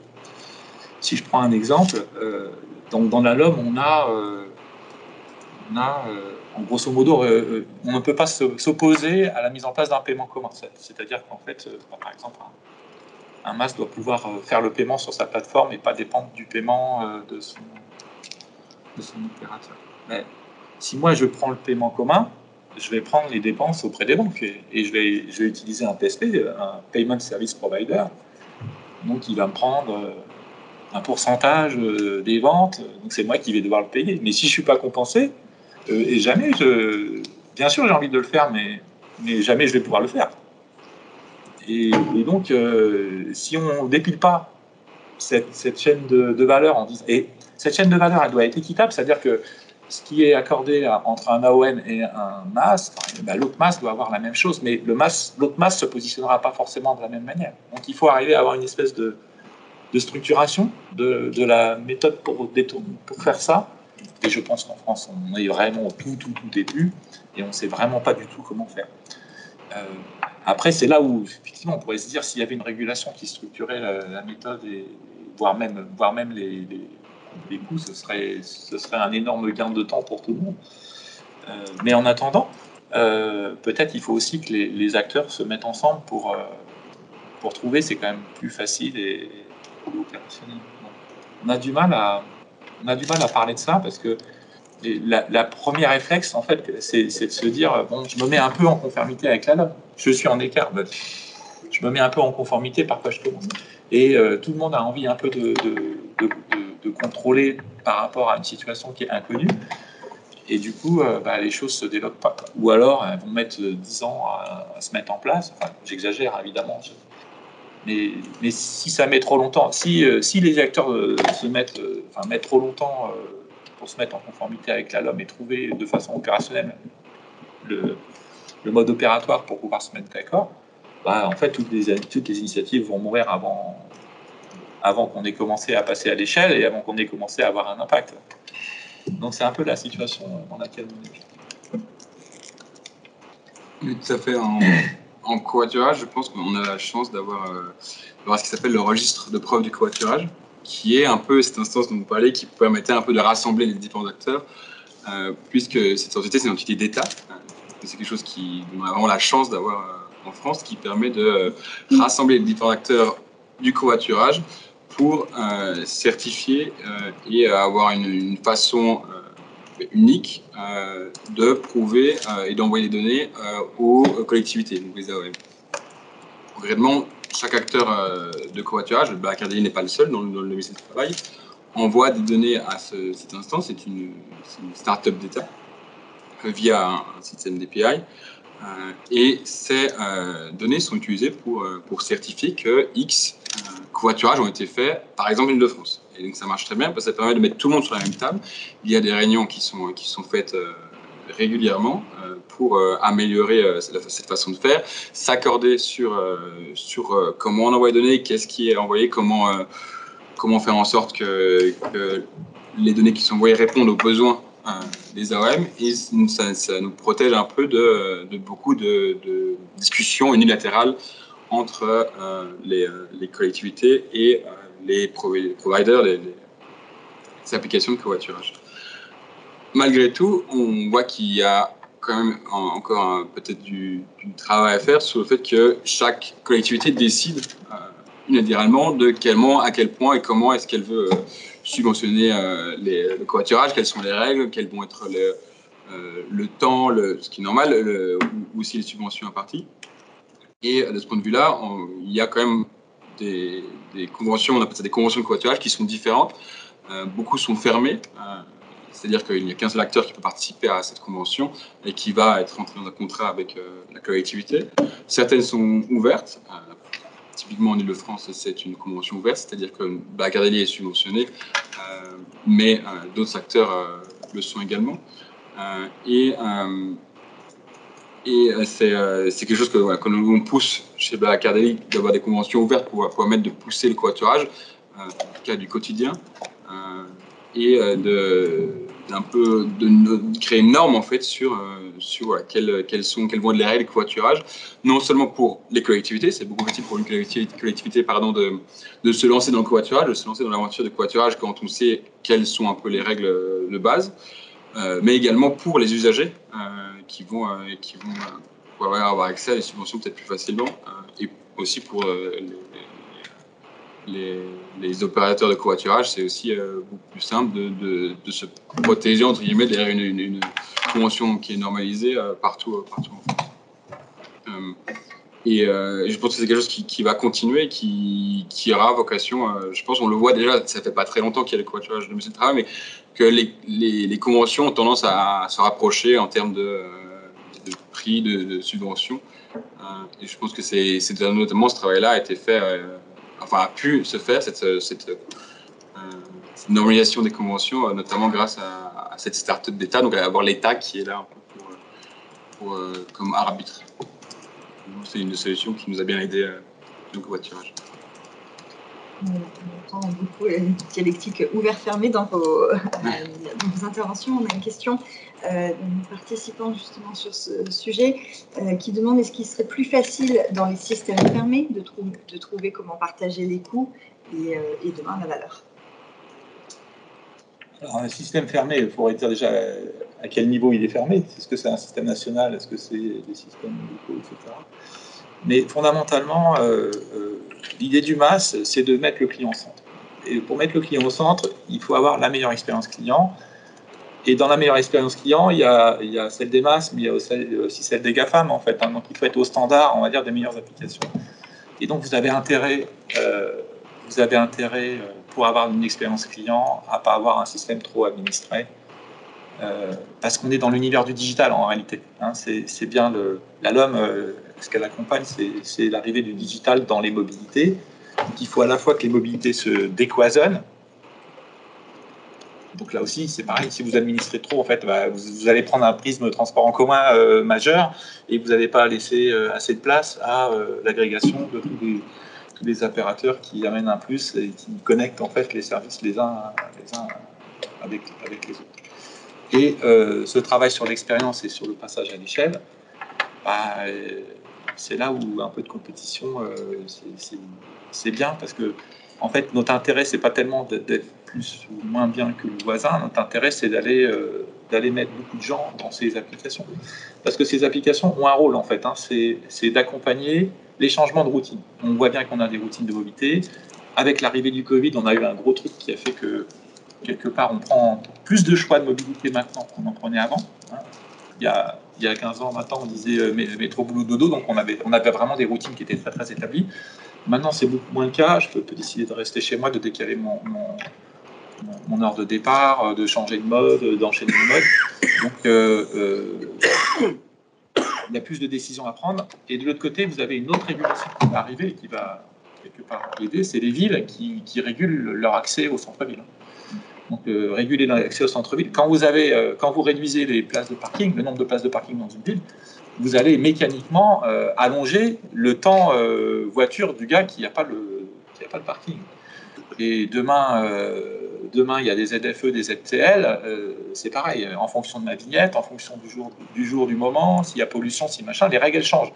Si je prends un exemple, dans la LOM, on a en grosso modo, on ne peut pas s'opposer à la mise en place d'un paiement commun. C'est-à-dire qu'en fait, par exemple, un MAS doit pouvoir faire le paiement sur sa plateforme et pas dépendre du paiement de son opérateur. Mais si moi je prends le paiement commun, je vais prendre les dépenses auprès des banques et je vais utiliser un PSP, un Payment Service Provider. Donc il va me prendre un pourcentage des ventes, donc c'est moi qui vais devoir le payer. Mais si je ne suis pas compensé, et jamais bien sûr j'ai envie de le faire, mais jamais je vais pouvoir le faire. Et donc, si on ne dépile pas cette chaîne de valeur, et cette chaîne de valeur, elle doit être équitable, c'est-à-dire que ce qui est accordé entre un AON et un MAS, l'autre MAS doit avoir la même chose, mais l'autre MAS ne se positionnera pas forcément de la même manière. Donc, il faut arriver à avoir une espèce de structuration de la méthode pour faire ça, Et je pense qu'en France, on est vraiment au tout début et on ne sait vraiment pas du tout comment faire. Après, c'est là où, effectivement, on pourrait se dire s'il y avait une régulation qui structurait la méthode, et voire même les coûts, ce serait un énorme gain de temps pour tout le monde. Mais en attendant, peut-être il faut aussi que les acteurs se mettent ensemble pour trouver, c'est quand même plus facile et opérationnel. On a du mal à parler de ça parce que la première réflexe, en fait, c'est de se dire bon, je me mets un peu en conformité avec la loi. Je suis en écart, je me mets un peu en conformité, par quoi je commence. Et tout le monde a envie un peu de contrôler par rapport à une situation qui est inconnue. Et du coup, les choses se développent pas. Ou alors, elles vont mettre 10 ans à se mettre en place. Enfin, j'exagère, évidemment. Mais si ça met trop longtemps, si les acteurs mettent trop longtemps pour se mettre en conformité avec la LOM et trouver de façon opérationnelle le mode opératoire pour pouvoir se mettre d'accord, en fait, toutes les initiatives vont mourir avant qu'on ait commencé à passer à l'échelle et avant qu'on ait commencé à avoir un impact. Donc c'est un peu la situation dans laquelle on est. Oui, tout à fait. En covoiturage, je pense qu'on a la chance d'avoir ce qui s'appelle le registre de preuves du covoiturage, qui est un peu cette instance dont vous parlez, qui permettait un peu de rassembler les différents acteurs, puisque cette entité, c'est une entité d'État. C'est quelque chose dont on a vraiment la chance d'avoir en France, qui permet de rassembler les différents acteurs du covoiturage pour certifier et avoir une façon unique de prouver et d'envoyer les données aux collectivités, donc les AOM. Concrètement, chaque acteur de covoiturage, le Black Academy n'est pas le seul dans le ministère du Travail, envoie des données à cette instance. C'est une start-up d'État via un système d'API. Et ces données sont utilisées pour certifier que X covoiturages ont été faits, par exemple, en Île-de-France. Et donc ça marche très bien parce que ça permet de mettre tout le monde sur la même table. Il y a des réunions qui sont faites régulièrement pour améliorer cette façon de faire, s'accorder sur comment on envoie les données, qu'est-ce qui est envoyé, comment faire en sorte que les données qui sont envoyées répondent aux besoins des AOM, et ça nous protège un peu de beaucoup de discussions unilatérales entre les collectivités et les providers, les applications de covoiturage. Malgré tout, on voit qu'il y a quand même encore peut-être du travail à faire sur le fait que chaque collectivité décide unilatéralement de à quel point et comment est-ce qu'elle veut subventionner le covoiturage, quelles sont les règles, quels vont être le temps, ce qui est normal, ou aussi les subventions imparties. Et de ce point de vue-là, il y a quand même des conventions, on appelle ça des conventions de covoiturage, qui sont différentes. Beaucoup sont fermées, c'est-à-dire qu'il n'y a qu'un seul acteur qui peut participer à cette convention et qui va être entré dans un contrat avec la collectivité. Certaines sont ouvertes. Typiquement en Île-de-France, c'est une convention ouverte, c'est-à-dire que Black Academy est subventionné, mais d'autres acteurs le sont également. Et c'est quelque chose que nous pousse chez Black Academy, d'avoir des conventions ouvertes pour permettre de pousser le covoiturage, en tout cas du quotidien, et de créer une norme en fait sur quelles vont être les règles de covoiturage, non seulement pour les collectivités, c'est beaucoup plus facile pour une collectivité de se lancer dans le covoiturage, de se lancer dans l'aventure du covoiturage quand on sait quelles sont un peu les règles de base, mais également pour les usagers qui vont pouvoir avoir accès à des subventions peut-être plus facilement, et aussi pour les opérateurs de covoiturage, c'est aussi beaucoup plus simple de se protéger entre guillemets derrière une convention qui est normalisée partout en France. Et je pense que c'est quelque chose qui va continuer, qui aura vocation, je pense on le voit déjà, ça fait pas très longtemps qu'il y a le covoiturage de ministère du Travail, mais que les conventions ont tendance à se rapprocher en termes de prix, de subventions. Et je pense que c'est notamment ce travail-là a été fait, a pu se faire, cette normalisation des conventions, notamment grâce à cette start-up d'État, donc à avoir l'État qui est là un peu comme arbitre. C'est une des solutions qui nous a bien aidé dans le covoiturage. On entend beaucoup une dialectique ouvert-fermé dans vos interventions. On a une question d'un participant justement sur ce sujet qui demande est-ce qu'il serait plus facile dans les systèmes fermés de trouver comment partager les coûts et demain la valeur. Alors, un système fermé, il faudrait dire déjà à quel niveau il est fermé. Est-ce que c'est un système national? Est-ce que c'est des systèmes locaux, etc. Mais fondamentalement, l'idée du MAS, c'est de mettre le client au centre. Et pour mettre le client au centre, il faut avoir la meilleure expérience client. Et dans la meilleure expérience client, il y a celle des MAS, mais il y a aussi celle des GAFAM, en fait. Donc, il faut être au standard, on va dire, des meilleures applications. Et donc, vous avez intérêt pour avoir une expérience client, à ne pas avoir un système trop administré. Parce qu'on est dans l'univers du digital en réalité. Hein, c'est bien la LOM, ce qu'elle accompagne, c'est l'arrivée du digital dans les mobilités. Donc il faut à la fois que les mobilités se décloisonnent. Donc là aussi, c'est pareil, si vous administrez trop, en fait, vous allez prendre un prisme transport en commun majeur et vous n'allez pas laisser assez de place à l'agrégation de tous les opérateurs qui amènent un plus et qui connectent en fait les services les uns avec les autres. Et ce travail sur l'expérience et sur le passage à l'échelle, c'est là où un peu de compétition, c'est bien parce que en fait, notre intérêt, c'est pas tellement d'être plus ou moins bien que le voisin. Notre intérêt, c'est d'aller mettre beaucoup de gens dans ces applications. Parce que ces applications ont un rôle, en fait. Hein, c'est d'accompagner les changements de routine. On voit bien qu'on a des routines de mobilité. Avec l'arrivée du Covid, on a eu un gros truc qui a fait que quelque part, on prend plus de choix de mobilité maintenant qu'on en prenait avant. Hein. Il y a 15 ans, maintenant, on disait métro, boulot, dodo, donc on avait vraiment des routines qui étaient très, très établies. Maintenant, c'est beaucoup moins le cas. Je peux décider de rester chez moi, de décaler mon heure de départ, de changer de mode, d'enchaîner de mode. Donc, il y a plus de décisions à prendre. Et de l'autre côté, vous avez une autre régulation qui va arriver et qui va quelque part aider, c'est les villes qui régulent leur accès au centre-ville. Donc, réguler l'accès au centre-ville. Quand vous réduisez les places de parking, le nombre de places de parking dans une ville, vous allez mécaniquement allonger le temps voiture du gars qui n'a pas le parking. Et demain, il y a des ZFE, des ZTL, c'est pareil. En fonction de ma vignette, en fonction du jour, du moment, s'il y a pollution, si machin, les règles elles changent.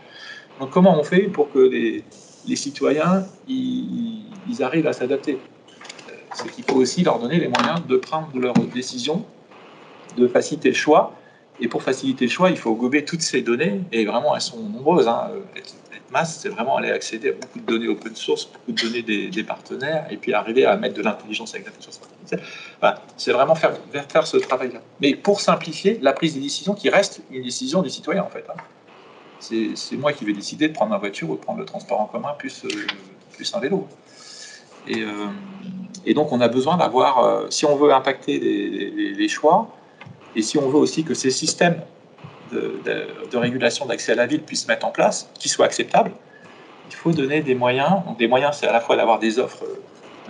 Donc, comment on fait pour que les citoyens ils arrivent à s'adapter? C'est qu'il faut aussi leur donner les moyens de prendre leurs décisions, de faciliter le choix. Et pour faciliter le choix, il faut gober toutes ces données, et vraiment elles sont nombreuses. Hein. Être masse, c'est vraiment aller accéder à beaucoup de données open source, beaucoup de données des partenaires, et puis arriver à mettre de l'intelligence avec l'intelligence artificielle. Voilà. C'est vraiment faire ce travail-là. Mais pour simplifier la prise des décisions qui reste une décision du citoyen, en fait. Hein. C'est moi qui vais décider de prendre ma voiture ou de prendre le transport en commun plus un vélo. Et donc, on a besoin d'avoir, si on veut impacter les choix, et si on veut aussi que ces systèmes de régulation d'accès à la ville puissent se mettre en place, qu'ils soient acceptables, il faut donner des moyens. Donc, des moyens, c'est à la fois d'avoir des offres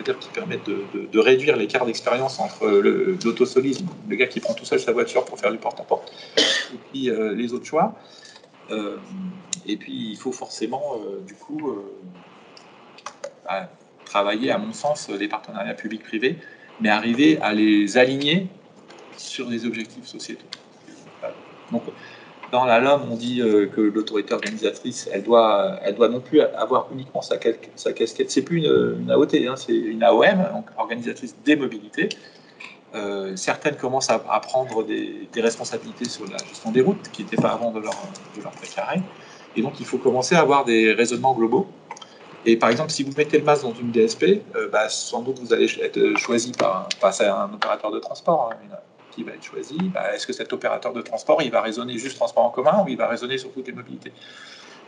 qui permettent de réduire l'écart d'expérience entre l'autosolisme, le gars qui prend tout seul sa voiture pour faire du porte-à-porte, et puis les autres choix. Et puis, il faut forcément, travailler, à mon sens, les partenariats publics-privés, mais arriver à les aligner sur des objectifs sociétaux. Donc, dans la LOM, on dit que l'autorité organisatrice, elle doit non plus avoir uniquement sa casquette. C'est plus une AOT, hein, c'est une AOM, donc organisatrice des mobilités. Certaines commencent à prendre des responsabilités sur la gestion des routes, qui n'étaient pas avant de leur précaré. Et donc, il faut commencer à avoir des raisonnements globaux. Et par exemple, si vous mettez le masque dans une DSP, sans doute vous allez être choisi par un opérateur de transport qui va être choisi. Est-ce que cet opérateur de transport, il va raisonner juste transport en commun ou il va raisonner sur toutes les mobilités?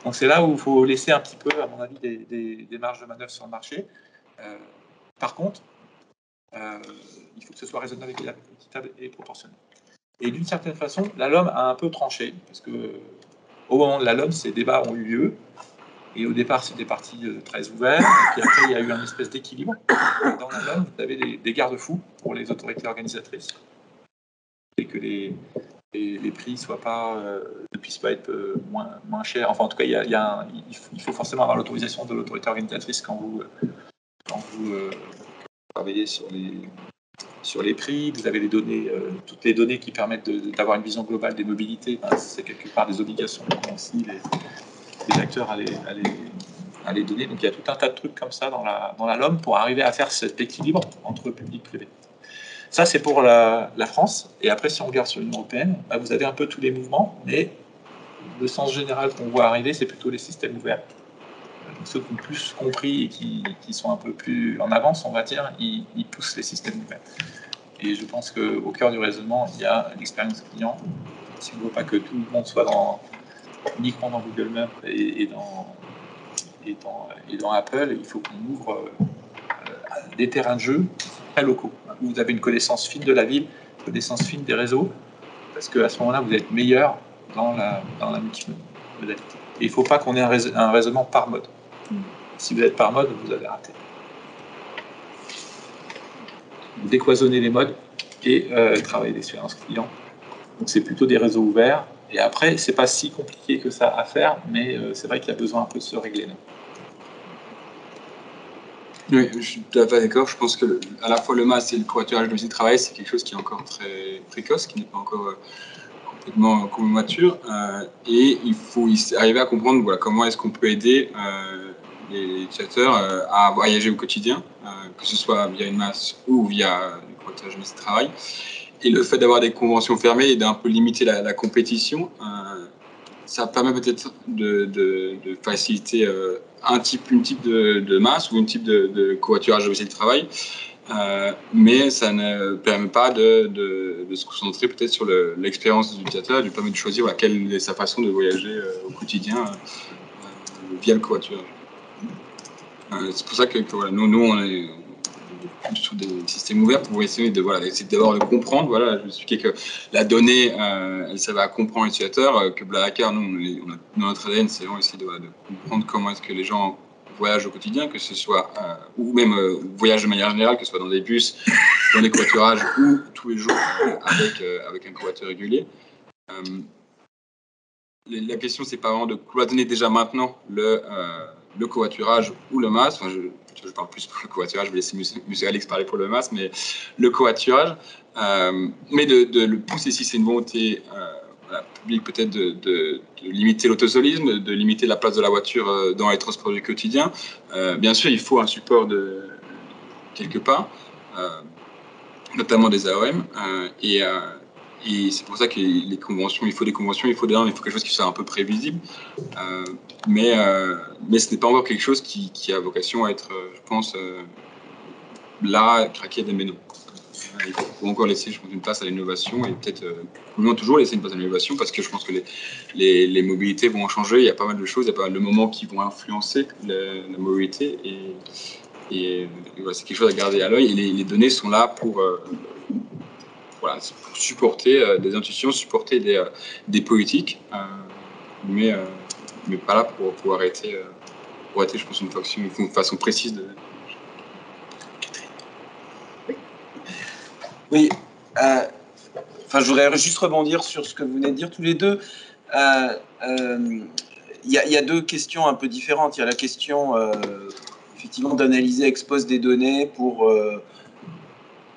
Donc c'est là où il faut laisser un petit peu, à mon avis, des marges de manœuvre sur le marché. Par contre, il faut que ce soit raisonnable, équitable et proportionnel. Et d'une certaine façon, la LOM a un peu tranché, parce que au moment de la LOM, ces débats ont eu lieu. Et au départ, c'était parti très ouvert. Et puis après, il y a eu un espèce d'équilibre. Dans la LOM, vous avez des garde-fous pour les autorités organisatrices. Et que les prix ne puissent pas être moins chers. Enfin, en tout cas, il faut forcément avoir l'autorisation de l'autorité organisatrice quand vous vous travaillez sur les prix, vous avez les données, toutes les données qui permettent d'avoir une vision globale des mobilités. C'est quelque part des obligations qu'ont aussi les acteurs à les donner. Donc il y a tout un tas de trucs comme ça dans la LOM pour arriver à faire cet équilibre entre public et privé. Ça, c'est pour la France. Et après, si on regarde sur l'Union européenne, vous avez un peu tous les mouvements, mais le sens général qu'on voit arriver, c'est plutôt les systèmes ouverts. Donc, ceux qui ont plus compris et qui sont un peu plus en avance, on va dire, ils poussent les systèmes ouverts. Et je pense qu'au cœur du raisonnement, il y a l'expérience client. Si on ne veut pas que tout le monde soit uniquement dans Google Maps et dans Apple, il faut qu'on ouvre des terrains de jeu très locaux, où vous avez une connaissance fine de la ville, une connaissance fine des réseaux, parce qu'à ce moment-là, vous êtes meilleur dans la multimodalité. Et il ne faut pas qu'on ait un raisonnement par mode. Si vous êtes par mode, vous avez raté. Vous décloisonnez les modes et travailler l'expérience client. Donc c'est plutôt des réseaux ouverts. Et après, c'est pas si compliqué que ça à faire, mais c'est vrai qu'il y a besoin un peu de se régler. Là. Oui, je suis tout à fait d'accord. Je pense que à la fois le MAS et le covoiturage de travail, c'est quelque chose qui est encore très précoce, qui n'est pas encore complètement mature. Et il faut arriver à comprendre comment est-ce qu'on peut aider les utilisateurs à voyager au quotidien, que ce soit via une MAS ou via le covoiturage de travail. Et le fait d'avoir des conventions fermées et d'un peu limiter la compétition, ça permet peut-être de faciliter une type de masse ou une type de covoiturage de travail, mais ça ne permet pas de se concentrer peut-être sur l'expérience de l'utilisateur et lui permet de choisir quelle est sa façon de voyager au quotidien via le covoiturage. C'est pour ça que nous on est sur des systèmes ouverts pour essayer d'abord de comprendre. Je vous expliquais que la donnée, elle servait à comprendre l'utilisateur, que BlaBlaCar, nous, notre ADN, c'est vraiment essayer de comprendre comment est-ce que les gens voyagent au quotidien, que ce soit, ou même voyagent de manière générale, que ce soit dans des bus, dans des covoiturages ou tous les jours avec un covoiturage régulier. La question, c'est pas vraiment de cloisonner déjà maintenant le covoiturage ou le MAS. Je parle plus pour le covoiturage, je vais laisser M. Alex parler pour le MAS, mais le covoiturage, mais de le pousser si c'est une volonté publique peut-être de limiter l'autosolisme, de limiter la place de la voiture dans les transports du quotidien. Bien sûr, il faut un support de quelque part, notamment des AOM, et c'est pour ça que les conventions, il faut des conventions, il faut quelque chose qui soit un peu prévisible. Mais ce n'est pas encore quelque chose qui a vocation à être, je pense, là, craquer des ménos. Il faut encore laisser, je pense, une place à l'innovation et peut-être toujours laisser une place à l'innovation parce que je pense que les mobilités vont changer. Il y a pas mal de choses, il y a pas mal de moments qui vont influencer la mobilité et c'est quelque chose à garder à l'œil. Et les données sont là pour supporter des intuitions, supporter des politiques, mais pas là pour arrêter, je pense, une façon précise de... Oui, je voudrais juste rebondir sur ce que vous venez de dire tous les deux. Il y a deux questions un peu différentes. Il y a la question, effectivement, d'analyser ex post des données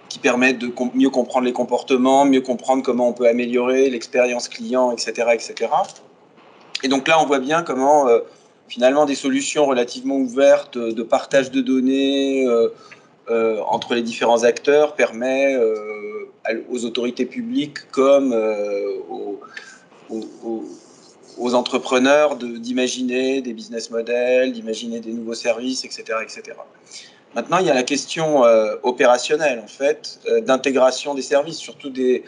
qui permettent de mieux comprendre les comportements, mieux comprendre comment on peut améliorer l'expérience client, etc., etc. Et donc là, on voit bien comment, finalement, des solutions relativement ouvertes de partage de données entre les différents acteurs permet aux autorités publiques comme aux entrepreneurs d'imaginer des business models, d'imaginer des nouveaux services, etc., etc. Maintenant, il y a la question opérationnelle, en fait, d'intégration des services, surtout des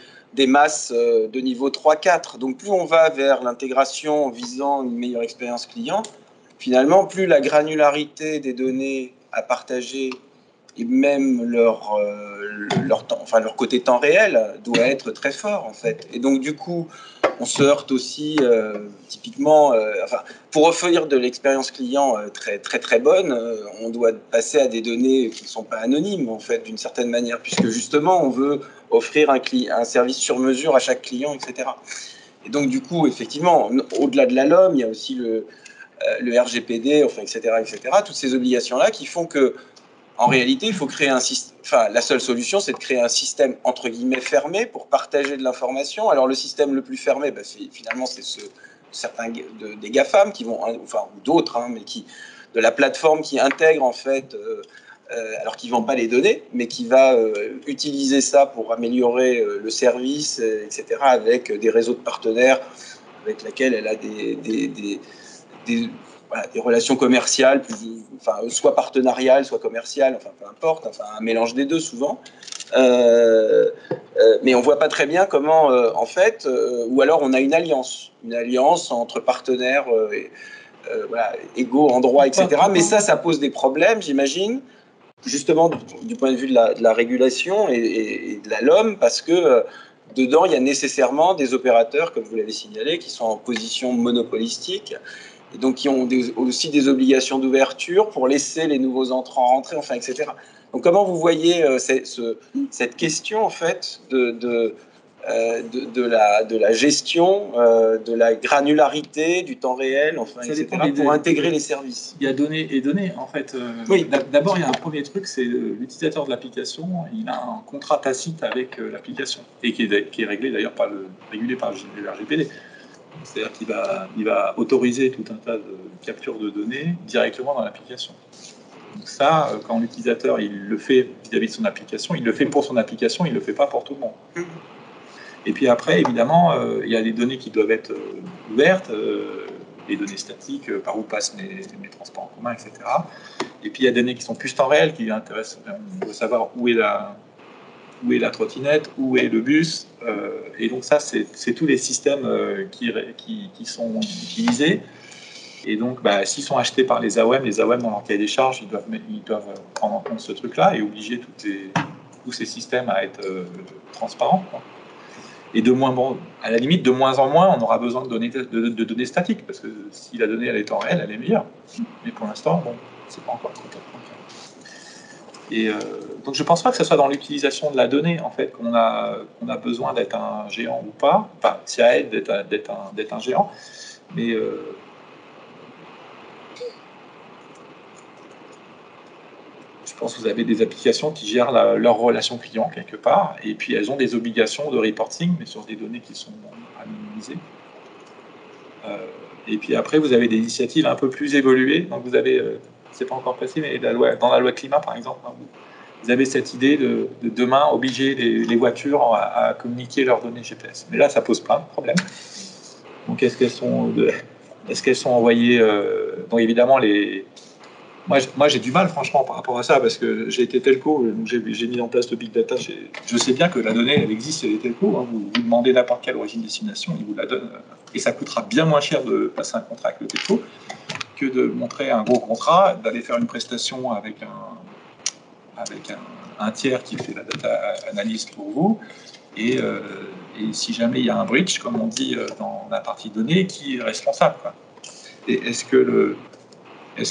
masses de niveau 3-4. Donc, plus on va vers l'intégration visant une meilleure expérience client, finalement, plus la granularité des données à partager et même leur côté temps réel doit être très fort, en fait. Et donc, du coup, on se heurte aussi, typiquement, pour offrir de l'expérience client très, très, très bonne, on doit passer à des données qui ne sont pas anonymes, en fait, d'une certaine manière, puisque justement, on veut offrir un service sur mesure à chaque client, etc. Et donc, du coup, effectivement, au-delà de la LOM, il y a aussi le RGPD, etc., etc., toutes ces obligations-là qui font que En réalité, il faut créer un système. Enfin, la seule solution, c'est de créer un système entre guillemets fermé pour partager de l'information. Alors, le système le plus fermé, finalement, c'est certains des GAFAM qui vont, enfin, ou d'autres, hein, mais de la plateforme qui intègre en fait. Alors qu'ils ne vendent pas les données, mais qui va utiliser ça pour améliorer le service, etc., avec des réseaux de partenaires avec lesquels elle a des relations commerciales, soit partenariales, soit commerciales, enfin peu importe, enfin un mélange des deux souvent. Mais on ne voit pas très bien comment, en fait, ou alors on a une alliance entre partenaires égaux en droit, etc. Mais ça pose des problèmes, j'imagine, justement du point de vue de la régulation et de la LOM, parce que dedans, il y a nécessairement des opérateurs, comme vous l'avez signalé, qui sont en position monopolistique, et donc qui ont aussi des obligations d'ouverture pour laisser les nouveaux entrants rentrer, enfin, etc. Donc comment vous voyez cette question, en fait, de la gestion, de la granularité, du temps réel, enfin, etc., pour intégrer les services? Il y a données et données, en fait. Oui. D'abord, il y a un premier truc, c'est l'utilisateur de l'application, il a un contrat tacite avec l'application, et qui est réglé d'ailleurs régulé par le RGPD. C'est-à-dire qu'il va autoriser tout un tas de captures de données directement dans l'application. Donc ça, quand l'utilisateur il le fait vis-à-vis de son application, il le fait pour son application, il ne le fait pas pour tout le monde. Et puis après, évidemment, il y a des données qui doivent être ouvertes, les données statiques, par où passent mes transports en commun, etc. Et puis il y a des données qui sont plus temps réel, qui intéressent, on veut savoir où est la trottinette, où est le bus, et donc ça, c'est tous les systèmes qui sont utilisés. Et donc, s'ils sont achetés par les AOM dans leur cahier des charges, ils doivent prendre en compte ce truc-là et obliger tous ces systèmes à être transparents, quoi. Et à la limite, de moins en moins, on aura besoin de données statiques, parce que si la donnée elle est en réel, elle est meilleure. Mais pour l'instant, c'est pas encore complètement clair. Et donc je pense pas que ce soit dans l'utilisation de la donnée, en fait, qu'on a besoin d'être un géant ou pas. Enfin, ça aide d'être un géant, mais je pense que vous avez des applications qui gèrent leur relation client quelque part, et puis elles ont des obligations de reporting, mais sur des données qui sont anonymisées. Et puis après, vous avez des initiatives un peu plus évoluées. Donc vous avez, c'est pas encore passé, mais dans la loi climat, par exemple, vous avez cette idée de demain obliger les voitures à communiquer leurs données GPS. Mais là, ça pose plein de problèmes. Donc est-ce qu'elles sont envoyées donc évidemment, moi, j'ai du mal, franchement, par rapport à ça, parce que j'ai été telco, donc j'ai mis en place le big data. Je sais bien que la donnée, elle existe chez les telcos. Hein, vous demandez n'importe quelle origine-destination, ils vous la donnent. Et ça coûtera bien moins cher de passer un contrat avec le telco que de montrer un gros contrat, d'aller faire une prestation avec un tiers qui fait la data analyse pour vous. Et si jamais il y a un breach, comme on dit dans la partie données, qui est responsable, quoi. Et est-ce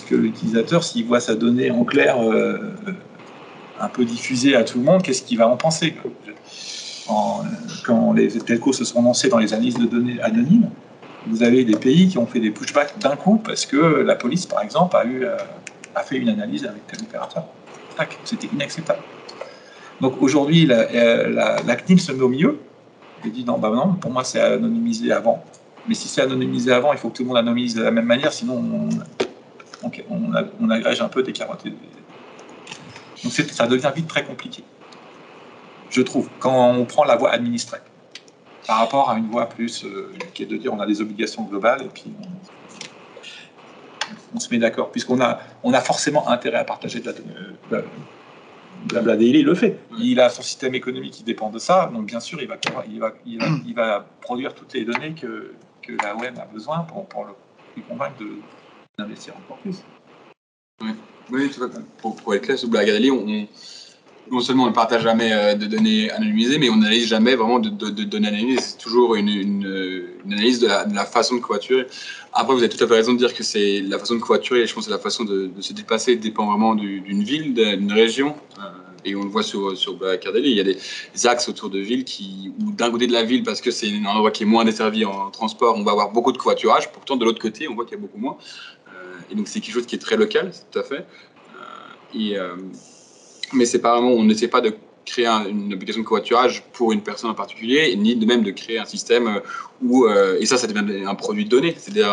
que l'utilisateur, s'il voit sa donnée en clair, un peu diffusée à tout le monde, qu'est-ce qu'il va en penser, quoi? Quand les telcos se sont lancés dans les analyses de données anonymes, vous avez des pays qui ont fait des pushbacks d'un coup parce que la police, par exemple, a fait une analyse avec tel opérateur. C'était inacceptable. Donc aujourd'hui, la CNIL se met au milieu et dit non, pour moi c'est anonymisé avant. Mais si c'est anonymisé avant, il faut que tout le monde anonymise de la même manière, sinon on agrège un peu des carottes. Donc ça devient vite très compliqué, je trouve, quand on prend la voie administrée, par rapport à une voie plus qui est de dire on a des obligations globales et puis on se met d'accord, puisqu'on a forcément intérêt à partager de la donnée. Blabla Daily le fait. Il a son système économique qui dépend de ça, donc bien sûr il va produire toutes les données que la web a besoin pour le convaincre d'investir encore plus. Oui, pour être clair, sur Blabla Daily, non seulement on ne partage jamais de données anonymisées, mais on n'analyse jamais vraiment de données anonymisées. C'est toujours une analyse de la façon de covoiturer. Après, vous avez tout à fait raison de dire que c'est la façon de covoiturer, et je pense que la façon de se dépasser dépend vraiment d'une ville, d'une région. Et on le voit sur Blabla Daily, il y a des axes autour de villes où d'un côté de la ville, parce que c'est un endroit qui est moins desservi en transport, on va avoir beaucoup de covoiturage. Pourtant, de l'autre côté, on voit qu'il y a beaucoup moins. Et donc, c'est quelque chose qui est très local, tout à fait. mais séparément, on n'essaie pas de créer une application de covoiturage pour une personne en particulier, ni de même de créer un système où, et ça devient un produit de données, c'est-à-dire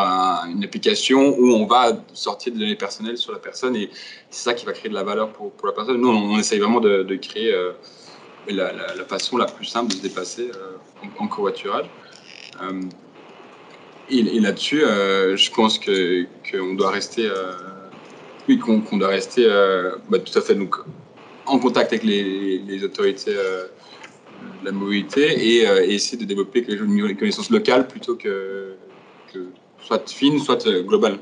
une application où on va sortir des données personnelles sur la personne, et c'est ça qui va créer de la valeur pour la personne. Nous, on essaye vraiment de créer la façon la plus simple de se déplacer en covoiturage. Et là-dessus, je pense qu'on doit rester, qu'on doit rester tout à fait donc, en contact avec les autorités de la mobilité et essayer de développer une connaissance locale plutôt que soit fine, soit globale.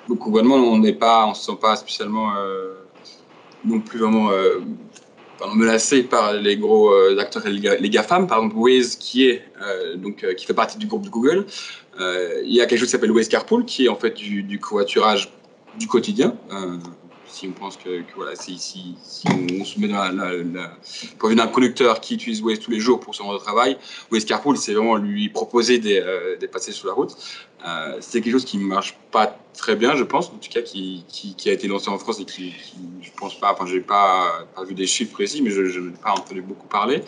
Donc, globalement, on ne se sent pas spécialement non plus vraiment menacé par les gros acteurs, les GAFAM, par exemple Waze qui fait partie du groupe de Google. Il y a quelque chose qui s'appelle Waze Carpool qui est en fait du covoiturage du quotidien. Si on pense que voilà, si on se met dans la point de vue d'un conducteur qui utilise Waze tous les jours pour se rendre au travail, Waze Carpool, c'est vraiment lui proposer des passés sur la route. C'est quelque chose qui ne marche pas très bien, je pense, en tout cas qui a été lancé en France et qui je pense pas, enfin, j'ai pas vu des chiffres précis, mais je n'ai pas entendu beaucoup parler.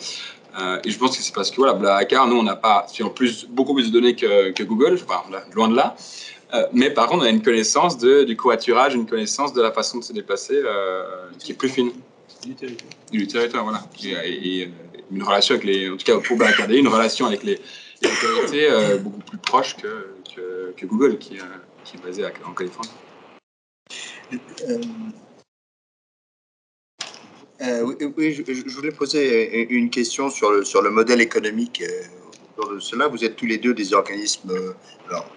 Et je pense que c'est parce que voilà, BlaBlaCar, nous, on n'a pas, en plus, beaucoup plus de données que Google, enfin, loin de là. Mais par contre, on a une connaissance du covoiturage, une connaissance de la façon de se déplacer qui est plus fine. Du territoire, voilà. Et une relation avec en tout cas pour BlaBlaCar, une relation avec les autorités beaucoup plus proche que Google, qui est basé en Californie. Oui, je voulais poser une question sur le modèle économique. Autour de cela, vous êtes tous les deux des organismes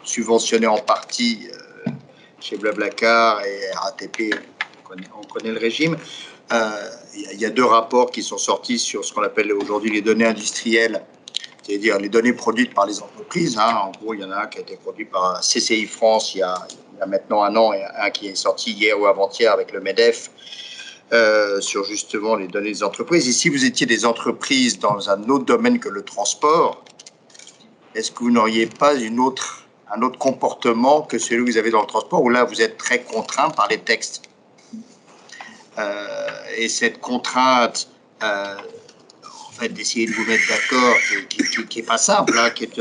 subventionnés en partie chez BlaBlaCar et RATP, on connaît le régime. Il y a deux rapports qui sont sortis sur ce qu'on appelle aujourd'hui les données industrielles, c'est-à-dire les données produites par les entreprises. En gros, il y en a un qui a été produit par CCI France il y a maintenant un an, et un qui est sorti hier ou avant-hier avec le MEDEF, sur justement les données des entreprises. Et si vous étiez des entreprises dans un autre domaine que le transport, est-ce que vous n'auriez pas un autre comportement que celui que vous avez dans le transport, où là vous êtes très contraint par les textes, et cette contrainte en fait d'essayer de vous mettre d'accord, qui est pas simple, qui est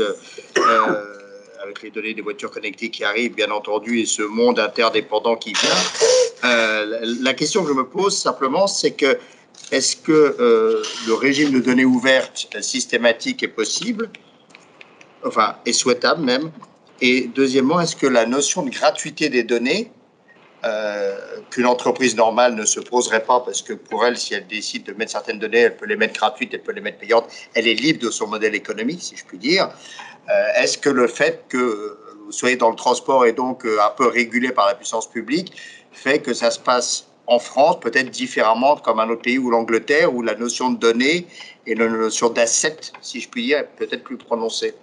avec les données des voitures connectées qui arrivent, bien entendu, et ce monde interdépendant qui vient. La question que je me pose simplement, c'est que est-ce que le régime de données ouvertes systématique est possible, enfin, est souhaitable même, et deuxièmement, est-ce que la notion de gratuité des données, qu'une entreprise normale ne se poserait pas, parce que pour elle, si elle décide de mettre certaines données, elle peut les mettre gratuites, elle peut les mettre payantes, elle est libre de son modèle économique, si je puis dire. Est-ce que le fait que vous soyez dans le transport et donc un peu régulé par la puissance publique fait que ça se passe en France peut-être différemment comme un autre pays ou l'Angleterre, où la notion de données et la notion d'asset, si je puis dire, est peut-être plus prononcée?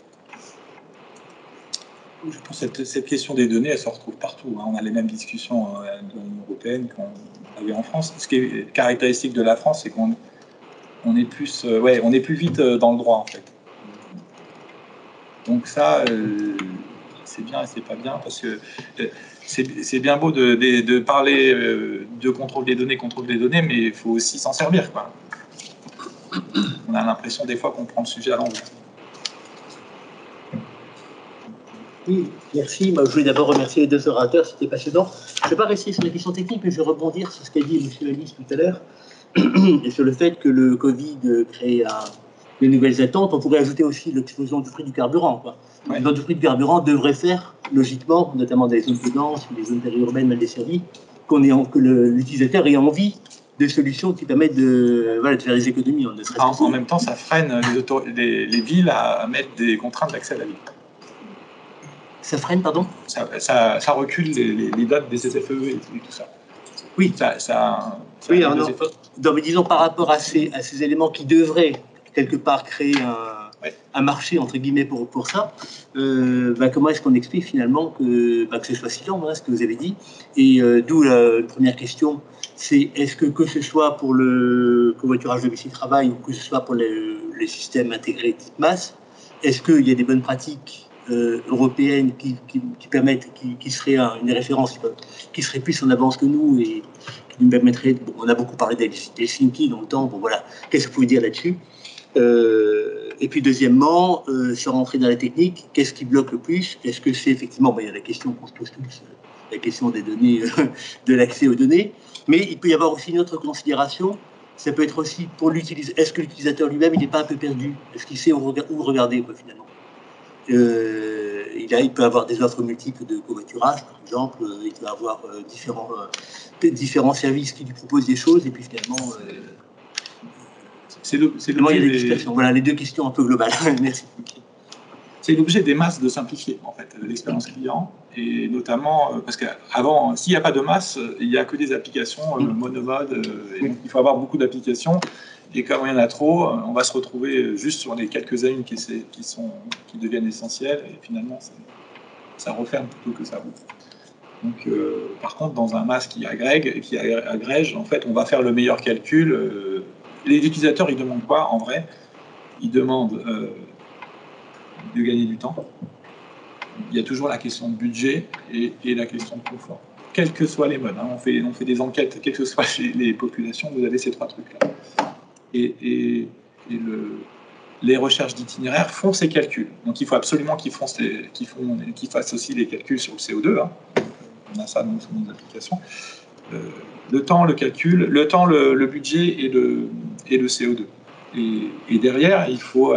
Je pense que cette question des données, elle se retrouve partout. On a les mêmes discussions à l'Union européenne qu'on avait en France. Ce qui est caractéristique de la France, c'est qu'on est plus, on est plus vite dans le droit, en fait. Donc ça, c'est bien et c'est pas bien, parce que c'est bien beau de parler de contrôle des données, mais il faut aussi s'en servir, quoi. On a l'impression des fois qu'on prend le sujet à l'envers. Oui, merci. Moi, je voulais d'abord remercier les deux orateurs, c'était passionnant. Je ne vais pas rester sur les questions techniques, mais je vais rebondir sur ce qu'a dit M. Alice tout à l'heure, et sur le fait que le Covid crée de nouvelles attentes. On pourrait ajouter aussi l'explosion du prix du carburant, quoi. Ouais. L'explosion du prix du carburant devrait faire, logiquement, notamment dans les zones peu denses ou les zones périurbaines mal desservies, que l'utilisateur ait envie de solutions qui permettent de faire des économies. En même temps, ça freine les villes à mettre des contraintes d'accès à la ville. Ça freine, pardon ? Ça recule les dates des ZFE et tout ça. Oui. Oui, mais disons par rapport à ces éléments qui devraient quelque part créer un marché entre guillemets pour ça, comment est-ce qu'on explique finalement que ce soit si lent, ce que vous avez dit, et d'où la première question, c'est est-ce que ce soit pour le covoiturage domicile-travail ou que ce soit pour les systèmes intégrés type masse, est-ce qu'il y a des bonnes pratiques européennes qui permettent, qui seraient une référence, qui serait plus en avance que nous et qui nous permettrait. Bon, on a beaucoup parlé d'Helsinki dans le temps. Bon, voilà. Qu'est-ce que vous pouvez dire là-dessus? Et puis deuxièmement, sans rentrer dans la technique, qu'est-ce qui bloque le plus? Est-ce que c'est effectivement, il y a la question qu'on se pose tous, la question des données, de l'accès aux données, mais il peut y avoir aussi une autre considération. Ça peut être aussi pour l'utilisateur. Est-ce que l'utilisateur lui-même, il n'est pas un peu perdu? Est-ce qu'il sait où regarder, quoi, finalement? Il peut avoir des offres multiples de covoiturage, par exemple. Il peut avoir différents services qui lui proposent des choses, et puis finalement, il y a des dispersions. Voilà les deux questions un peu globales. Merci. C'est l'objet des masses de simplifier, en fait, l'expérience client, et notamment parce qu'avant, s'il n'y a pas de masse, il n'y a que des applications monomode, et donc il faut avoir beaucoup d'applications, et comme il y en a trop, on va se retrouver juste sur les quelques-unes qui deviennent essentielles, et finalement, ça referme plutôt que ça ouvre. Donc, par contre, dans un masse qui agrège, en fait, on va faire le meilleur calcul. Les utilisateurs, ils demandent quoi, en vrai? Ils demandent de gagner du temps. Il y a toujours la question de budget et la question de confort. Quels que soient les modes, hein, on fait des enquêtes, quelles que soient les populations, vous avez ces trois trucs-là. Et les recherches d'itinéraires font ces calculs. Donc il faut absolument qu'ils fassent aussi les calculs sur le CO2. Hein. On a ça dans nos applications. Le temps, le calcul, le budget et le CO2. Et derrière, il faut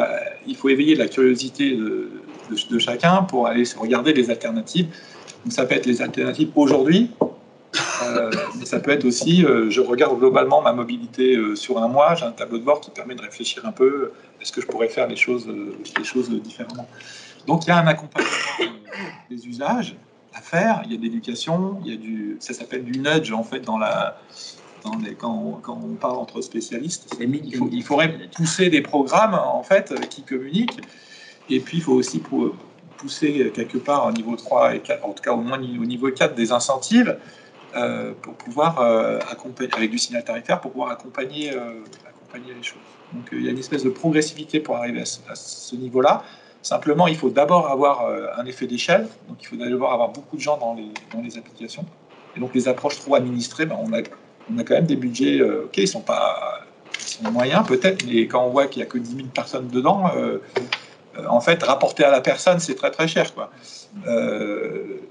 éveiller la curiosité de chacun pour aller regarder les alternatives. Donc ça peut être les alternatives aujourd'hui, mais ça peut être aussi, je regarde globalement ma mobilité sur un mois, j'ai un tableau de bord qui permet de réfléchir un peu, est-ce que je pourrais faire les choses différemment. Donc il y a un accompagnement des usages à faire, il y a de l'éducation, ça s'appelle du nudge en fait quand on parle entre spécialistes. Il faudrait pousser des programmes en fait qui communiquent, et puis il faut aussi pousser quelque part au niveau 3 et 4, en tout cas au moins au niveau 4 des incentives pour pouvoir accompagner, avec du signal tarifaire, pour pouvoir accompagner les choses. Donc il y a une espèce de progressivité pour arriver à ce niveau-là. Simplement, il faut d'abord avoir un effet d'échelle, donc il faut d'abord avoir beaucoup de gens dans les applications. Et donc les approches trop administrées, on a quand même des budgets, ok, ils sont moyens peut-être, mais quand on voit qu'il n'y a que 10 000 personnes dedans, en fait, rapporté à la personne, c'est très très cher, quoi.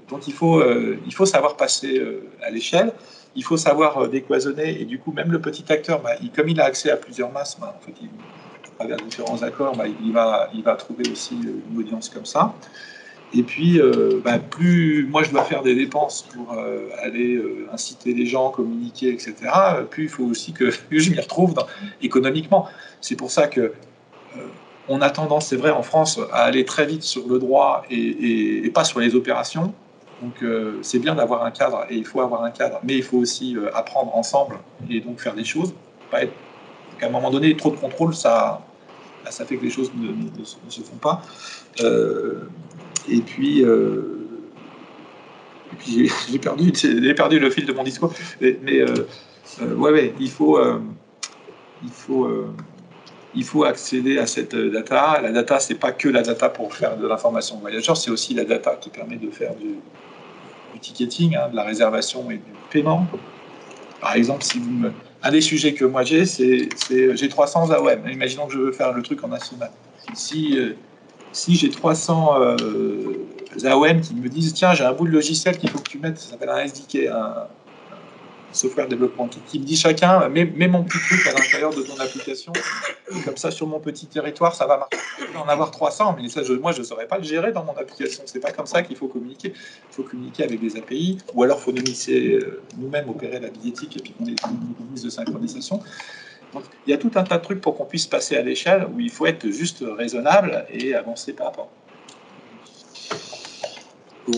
Donc il faut savoir passer à l'échelle, il faut savoir décloisonner, et du coup, même le petit acteur, comme il a accès à plusieurs masses, en fait, à travers différents accords, il va trouver aussi une audience comme ça. Et puis, plus moi je dois faire des dépenses pour aller inciter les gens, communiquer, etc., plus il faut aussi que je m'y retrouve économiquement. C'est pour ça que on a tendance, c'est vrai, en France, à aller très vite sur le droit et pas sur les opérations. Donc c'est bien d'avoir un cadre, et il faut avoir un cadre, mais il faut aussi apprendre ensemble et donc faire des choses. Qu'à un moment donné, trop de contrôle, ça fait que les choses ne se font pas. Et puis j'ai perdu le fil de mon discours. Mais il faut accéder à cette data. La data, c'est pas que la data pour faire de l'information voyageur, c'est aussi la data qui permet de faire du ticketing, de la réservation et du paiement. Par exemple, un des sujets que moi j'ai 300 AOM. Imaginons que je veux faire le truc en national. Si j'ai 300 AOM qui me disent tiens, j'ai un bout de logiciel qu'il faut que tu mettes, ça s'appelle un SDK, un software development kit, qui me dit chacun, mets mon petit truc à l'intérieur de ton application, comme ça sur mon petit territoire, ça va marcher. Je vais en avoir 300, mais ça, moi, je ne saurais pas le gérer dans mon application. C'est pas comme ça qu'il faut communiquer. Il faut communiquer avec des API, ou alors il faut nous-mêmes opérer la billettique et puis qu'on ait une mise de synchronisation. Donc, il y a tout un tas de trucs pour qu'on puisse passer à l'échelle où il faut être juste raisonnable et avancer pas à pas.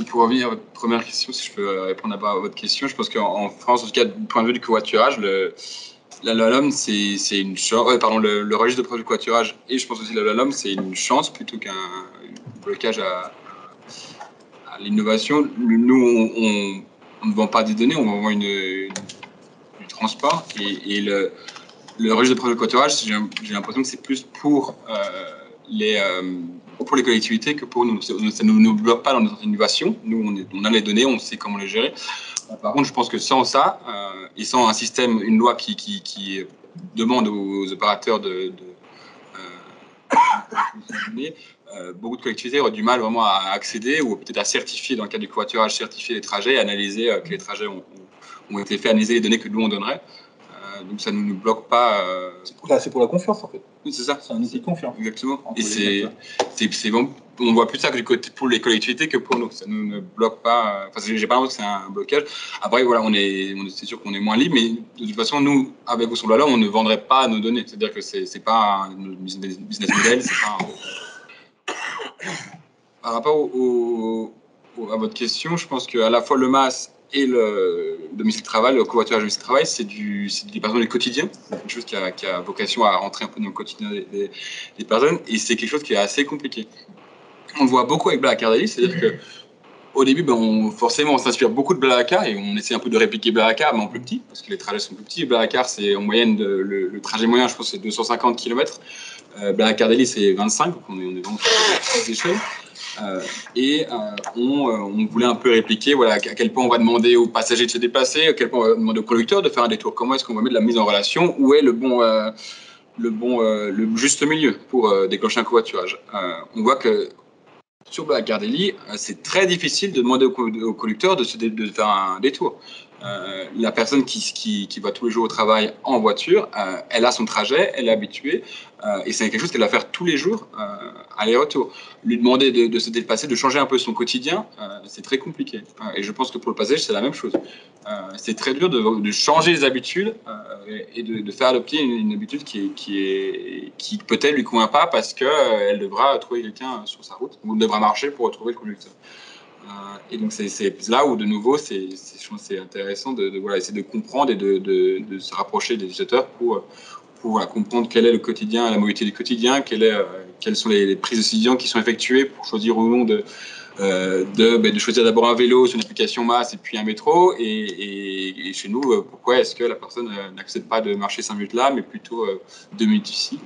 Pour revenir à votre première question, si je peux répondre d'abord à votre question, je pense qu'en France, en tout cas, du point de vue du covoiturage, la LOM, c'est une chance. Le registre de produits de covoiturage et je pense aussi la LOM, c'est une chance plutôt qu'un blocage à l'innovation. Nous, on ne vend pas des données, on vend du transport et le registre de produits de covoiturage, j'ai l'impression que c'est plus pour les pour les collectivités que pour nous. Ça ne nous bloque pas dans notre innovation. Nous, on a les données, on sait comment les gérer. Par contre, je pense que sans ça, et sans un système, une loi qui demande aux opérateurs beaucoup de collectivités auraient du mal vraiment à accéder ou peut-être à certifier, dans le cas du covoiturage, certifier les trajets, analyser que les trajets ont été faits, analyser les données que nous on donnerait. Donc ça ne nous bloque pas. C'est pour la confiance en fait. Oui, c'est ça. C'est un outil de confiance. Exactement. Et c'est bon, on voit plus ça que du côté pour les collectivités que pour nous. Ça ne nous bloque pas. Enfin, j'ai pas l'impression que c'est un blocage. Après, voilà, c'est sûr qu'on est moins libre, mais de toute façon, nous, avec Ourson Blabla, on ne vendrait pas nos données. C'est-à-dire que c'est pas un business model, c'est pas Par rapport à votre question, je pense qu'à la fois le MAS et le domicile de travail, le covoiturage domicile de travail, c'est des personnes du quotidien. C'est quelque chose qui a vocation à rentrer un peu dans le quotidien des personnes, et c'est quelque chose qui est assez compliqué. On le voit beaucoup avec Blablacar Daily, c'est-à-dire qu'au début, forcément, on s'inspire beaucoup de Blablacar et on essaie un peu de répliquer Blablacar, mais en plus petit, parce que les trajets sont plus petits. Blablacar, c'est en moyenne, le trajet moyen, je pense, c'est 250 km. Blablacar Daily, c'est 25, donc on est vraiment sur des échelles. On voulait un peu répliquer à quel point on va demander aux passagers de se déplacer, à quel point on va demander aux conducteurs de faire un détour. Comment est-ce qu'on va mettre la mise en relation? Où est le juste milieu pour déclencher un covoiturage? On voit que sur Blablacar Daily, c'est très difficile de demander aux conducteurs de faire un détour. La personne qui va tous les jours au travail en voiture, elle a son trajet, elle est habituée, et c'est quelque chose qu'elle va faire tous les jours, aller-retour. Lui demander de se déplacer, de changer un peu son quotidien, c'est très compliqué. Et je pense que pour le passager, c'est la même chose. C'est très dur de changer les habitudes et de faire adopter une habitude qui peut-être lui convient pas parce qu'elle devra trouver quelqu'un sur sa route ou devra marcher pour retrouver le conducteur. Et donc c'est là où de nouveau c'est intéressant de essayer de comprendre et de se rapprocher des utilisateurs pour comprendre quel est le quotidien, la mobilité du quotidien, quelles sont les prises de décision qui sont effectuées pour choisir ou non de choisir d'abord un vélo sur une application MAS et puis un métro, et chez nous, pourquoi est-ce que la personne n'accepte pas de marcher 5 minutes là, mais plutôt 2 minutes ici.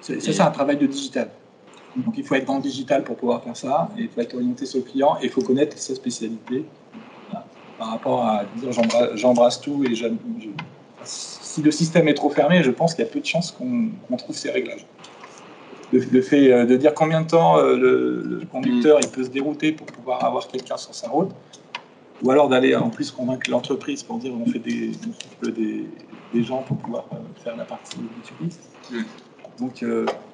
C'est un travail de digital. Donc il faut être dans le digital pour pouvoir faire ça, et il faut être orienté sur le client, et il faut connaître sa spécialité. Voilà. Par rapport à dire j'embrasse tout, et si le système est trop fermé, je pense qu'il y a peu de chances qu'on trouve ces réglages. Le fait de dire combien de temps le conducteur il peut se dérouter pour pouvoir avoir quelqu'un sur sa route, ou alors d'aller en plus convaincre l'entreprise pour dire on fait des gens pour pouvoir faire la partie utiliste. Donc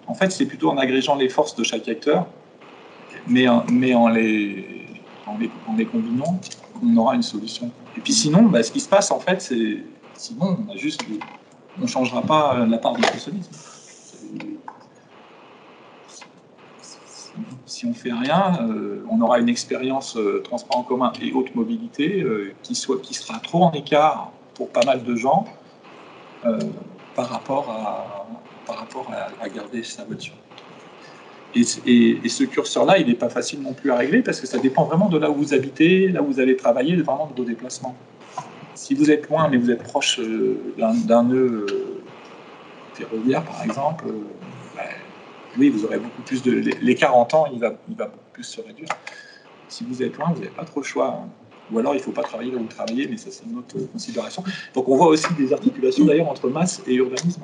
en fait c'est plutôt en agrégeant les forces de chaque acteur, mais en les combinant, on aura une solution. Et puis sinon, ce qui se passe en fait, sinon on ne changera pas la part du consommisme. Si on ne fait rien, on aura une expérience transport en commun et haute mobilité qui sera trop en écart pour pas mal de gens par rapport à garder sa voiture. Et ce curseur-là, il n'est pas facile non plus à régler parce que ça dépend vraiment de là où vous habitez, là où vous allez travailler, vraiment de vos déplacements. Si vous êtes loin, mais vous êtes proche d'un nœud ferroviaire, par exemple, oui, vous aurez beaucoup plus de... L'écart en temps, il va beaucoup plus se réduire. Si vous êtes loin, vous n'avez pas trop le choix. Ou alors, il ne faut pas travailler là où vous travaillez, mais ça, c'est une autre considération. Donc, on voit aussi des articulations, d'ailleurs, entre masse et urbanisme.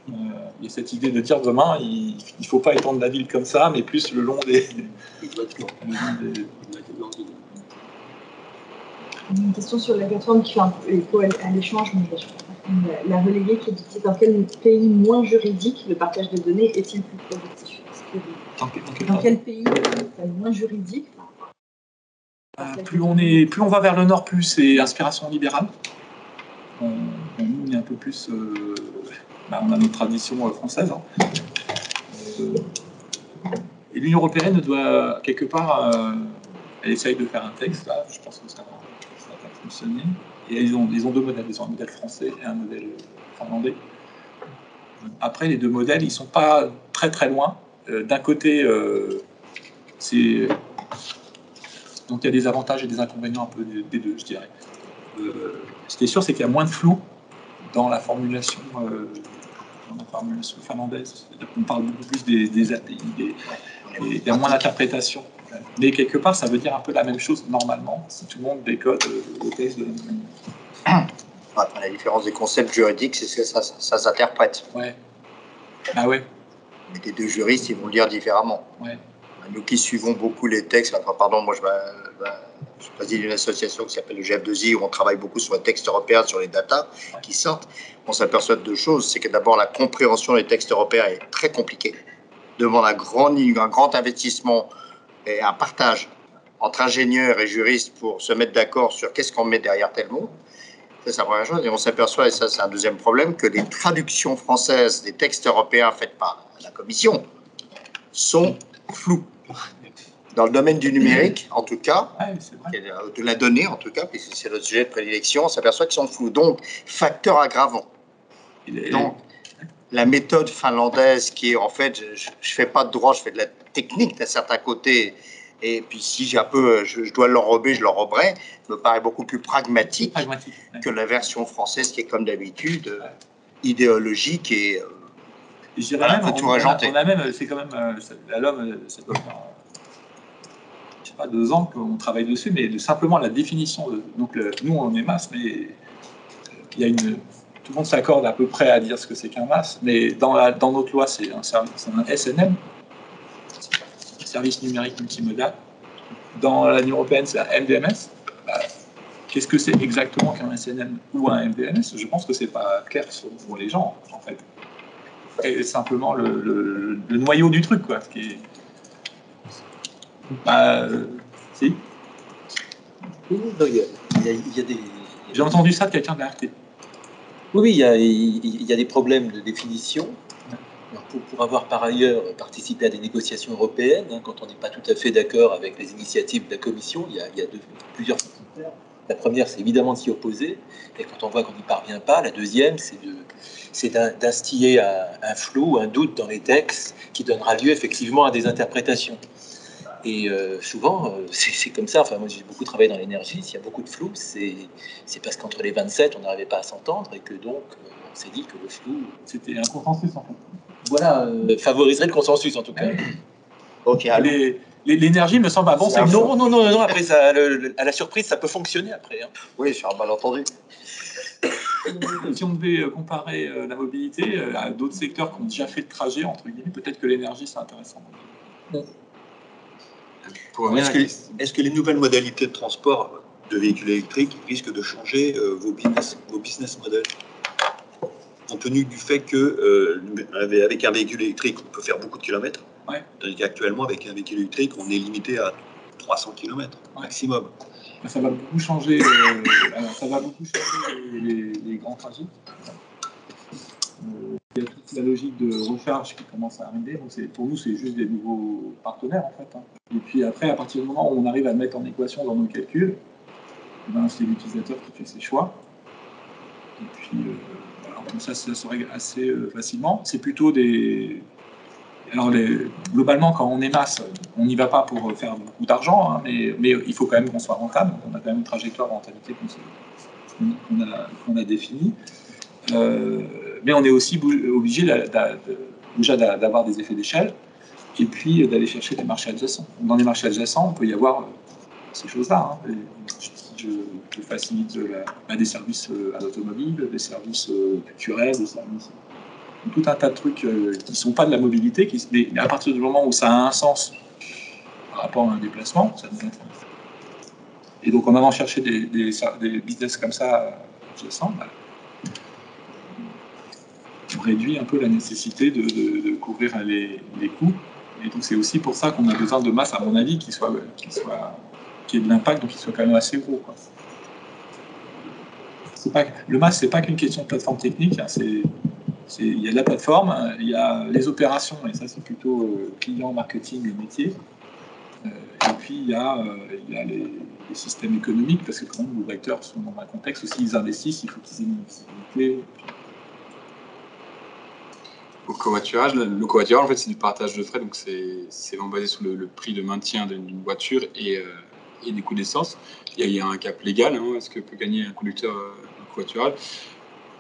Il y a cette idée de dire demain, il ne faut pas étendre la ville comme ça, mais plus le long des... Une question sur la plateforme qui fait un peu écho à l'échange, mais je crois pas la relayée qui dit dans quel pays moins juridique le partage de données est-il plus productif? Dans quel pays moins juridique? Plus on va vers le nord, plus c'est inspiration libérale. On est un peu plus... on a notre tradition française. Et l'Union européenne doit, quelque part, elle essaye de faire un texte, là, je pense que ça va fonctionner. Et ils ont deux modèles, ils ont un modèle français et un modèle finlandais. Après, les deux modèles, ils ne sont pas très très loin. D'un côté, donc il y a des avantages et des inconvénients un peu des deux, je dirais. Ce qui est sûr, c'est qu'il y a moins de flou dans la formulation dans la formule finlandaise. On parle beaucoup plus des API, il y a moins d'interprétation. Mais quelque part, ça veut dire un peu la même chose normalement, si tout le monde décode le texte de la même manière. Après, la différence des concepts juridiques, c'est que ça s'interprète. Ouais. Ah ouais. Mais les deux juristes, ils vont le lire différemment. Ouais. Nous qui suivons beaucoup les textes, enfin, pardon, moi je préside une association qui s'appelle le GF2I, où on travaille beaucoup sur les textes européens, sur les datas qui sortent. On s'aperçoit de deux choses. C'est que d'abord, la compréhension des textes européens est très compliquée, demande un grand investissement et un partage entre ingénieurs et juristes pour se mettre d'accord sur qu'est-ce qu'on met derrière tel mot. Ça, c'est la première chose. Et on s'aperçoit, et ça c'est un deuxième problème, que les traductions françaises des textes européens faites par la Commission sont floues. Dans le domaine du numérique, en tout cas, de la donnée, en tout cas, puisque c'est notre sujet de prédilection, on s'aperçoit qu'ils sont flous. Donc, facteur aggravant. Donc, la méthode finlandaise qui est, en fait, je ne fais pas de droit, je fais de la technique d'un certain côté, et puis si j'ai un peu, je dois l'enrober, je l'enroberai, me paraît beaucoup plus pragmatique que la version française qui est, comme d'habitude, idéologique et je dirais même, tout régenter. On a même, c'est quand même, à l'homme, ça doit faire, je sais pas, 2 ans qu'on travaille dessus, mais simplement la définition, donc nous on est masse, mais il y a tout le monde s'accorde à peu près à dire ce que c'est qu'un masse, mais dans notre loi c'est un SNM, service numérique multimodal. Dans l'Union européenne c'est un MDMS. Qu'est-ce que c'est exactement qu'un SNM ou un MDMS? Je pense que c'est pas clair pour les gens en fait. Et simplement le noyau du truc, quoi. Qui est... si. Il y a des... J'ai entendu ça de quelqu'un de la RT. Oui, il y a des problèmes de définition. Alors, pour avoir par ailleurs participé à des négociations européennes, quand on n'est pas tout à fait d'accord avec les initiatives de la Commission, il y a plusieurs façons de faire. La première, c'est évidemment de s'y opposer, et quand on voit qu'on n'y parvient pas, la deuxième, c'est d'instiller un flou, un doute dans les textes qui donnera lieu effectivement à des interprétations. Et souvent, c'est comme ça. Enfin, moi, j'ai beaucoup travaillé dans l'énergie. S'il y a beaucoup de flou, c'est parce qu'entre les 27, on n'arrivait pas à s'entendre et que donc, on s'est dit que le flou... C'était un consensus, en fait. Voilà, favoriserait le consensus, en tout cas. Ok, l'énergie me semble bon. Non, après, ça, à la surprise, ça peut fonctionner après. Hein. Oui, sur un malentendu. Si on devait comparer la mobilité à d'autres secteurs qui ont déjà fait le trajet, entre guillemets, peut-être que l'énergie, c'est intéressant. Est-ce que les nouvelles modalités de transport de véhicules électriques risquent de changer vos business models, compte tenu du fait que avec un véhicule électrique, on peut faire beaucoup de kilomètres, tandis qu'actuellement, avec un véhicule électrique, on est limité à 300 km maximum. Ça va beaucoup changer, les grands trajets. Il y a toute la logique de recharge qui commence à arriver. Donc pour nous, c'est juste des nouveaux partenaires, en fait. Et puis après, à partir du moment où on arrive à mettre en équation dans nos calculs, c'est l'utilisateur qui fait ses choix. Et puis, ça se règle assez facilement. C'est plutôt des... Alors, globalement, quand on est masse, on n'y va pas pour faire beaucoup d'argent, mais il faut quand même qu'on soit rentable. On a quand même une trajectoire de rentabilité qu'on a définie. Mais on est aussi obligé déjà d'avoir des effets d'échelle et puis d'aller chercher des marchés adjacents. Dans les marchés adjacents, on peut y avoir ces choses-là. Je facilite des services à l'automobile, des services culturels, des services... tout un tas de trucs qui ne sont pas de la mobilité, mais à partir du moment où ça a un sens par rapport à un déplacement, ça nous intéresse. Et donc en allant chercher des business comme ça adjacents, on réduit un peu la nécessité de couvrir les coûts. Et donc c'est aussi pour ça qu'on a besoin de masse, à mon avis, qui ait de l'impact, donc qui soit quand même assez gros, quoi. Le masse, c'est pas qu'une question de plateforme technique, hein, il y a la plateforme, il y a les opérations, et ça c'est plutôt client, marketing, le métier. Et puis il y a les systèmes économiques, parce que quand même, nos acteurs sont dans un contexte aussi, ils investissent, il faut qu'ils aient une visibilité. Au covoiturage, le covoiturage, en fait, c'est du partage de frais, donc c'est vraiment basé sur le prix de maintien d'une voiture et des coûts d'essence. Il y a un cap légal, hein, est-ce que peut gagner un conducteur de covoiturage.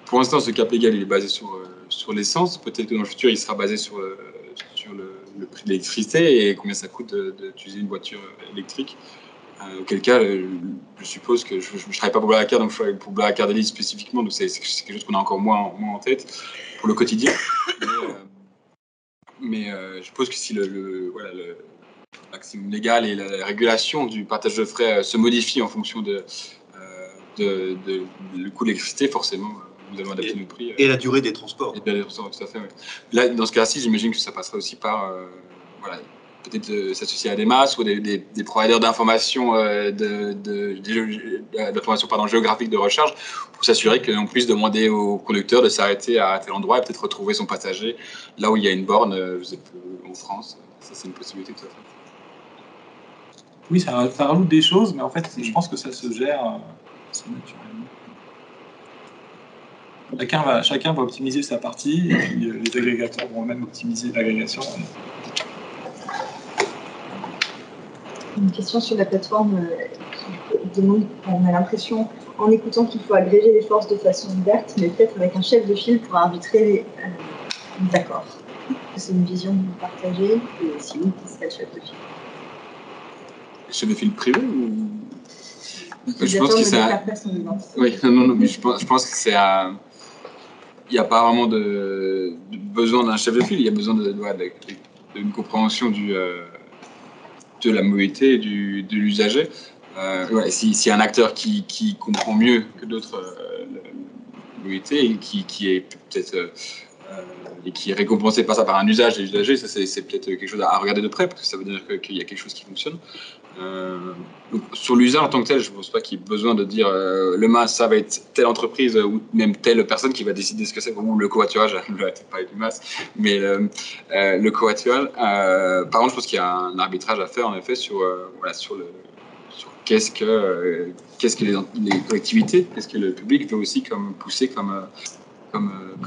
pour l'instant, ce cap légal il est basé sur l'essence. Peut-être que dans le futur, il sera basé sur le prix de l'électricité et combien ça coûte d'utiliser une voiture électrique. Auquel cas, je suppose que je ne travaille pas pour Blablacar, donc pour Blablacar Daily spécifiquement, donc c'est quelque chose qu'on a encore moins en tête pour le quotidien. Mais je suppose que si le maximum légal et la régulation du partage de frais se modifie en fonction le coût de l'électricité, forcément, nous allons adapter nos prix. Et la durée des transports. Et bien, tout à fait, ouais. Là, dans ce cas-ci, j'imagine que ça passera aussi par peut-être s'associer à des masses ou des providers d'informations géographiques de recharge pour s'assurer que l'on puisse demander au conducteur de s'arrêter à tel endroit et peut-être retrouver son passager là où il y a une borne, en France. Ça, c'est une possibilité tout à fait. Oui, ça rajoute des choses, mais en fait, je pense que ça se gère assez naturellement. Chacun va optimiser sa partie, et puis les agrégateurs vont même optimiser l'agrégation. Une question sur la plateforme qui demande, on a l'impression, en écoutant, qu'il faut agréger les forces de façon ouverte, mais peut-être avec un chef de file pour arbitrer les accords. C'est une vision que vous partagez, et si oui, qui serait le chef de file? Chef de file privé ou... Je pense que c'est Oui, non, mais je pense que c'est il n'y a pas vraiment de besoin d'un chef de file, il y a besoin d'une compréhension de la mobilité et de l'usager. Si un acteur qui comprend mieux que d'autres la mobilité et qui est peut-être et qui est récompensé par ça par un usage des usagers, ça c'est peut-être quelque chose à regarder de près parce que ça veut dire qu'il y a quelque chose qui fonctionne. Donc, sur l'usage en tant que tel, je ne pense pas qu'il y ait besoin de dire le MaaS, ça va être telle entreprise ou même telle personne qui va décider ce que c'est, ou le covoiturage, je ne vais pas parler du MaaS, mais le covoiturage. Par contre, je pense qu'il y a un arbitrage à faire en effet sur qu'est-ce que les collectivités, qu'est-ce que le public veut aussi pousser comme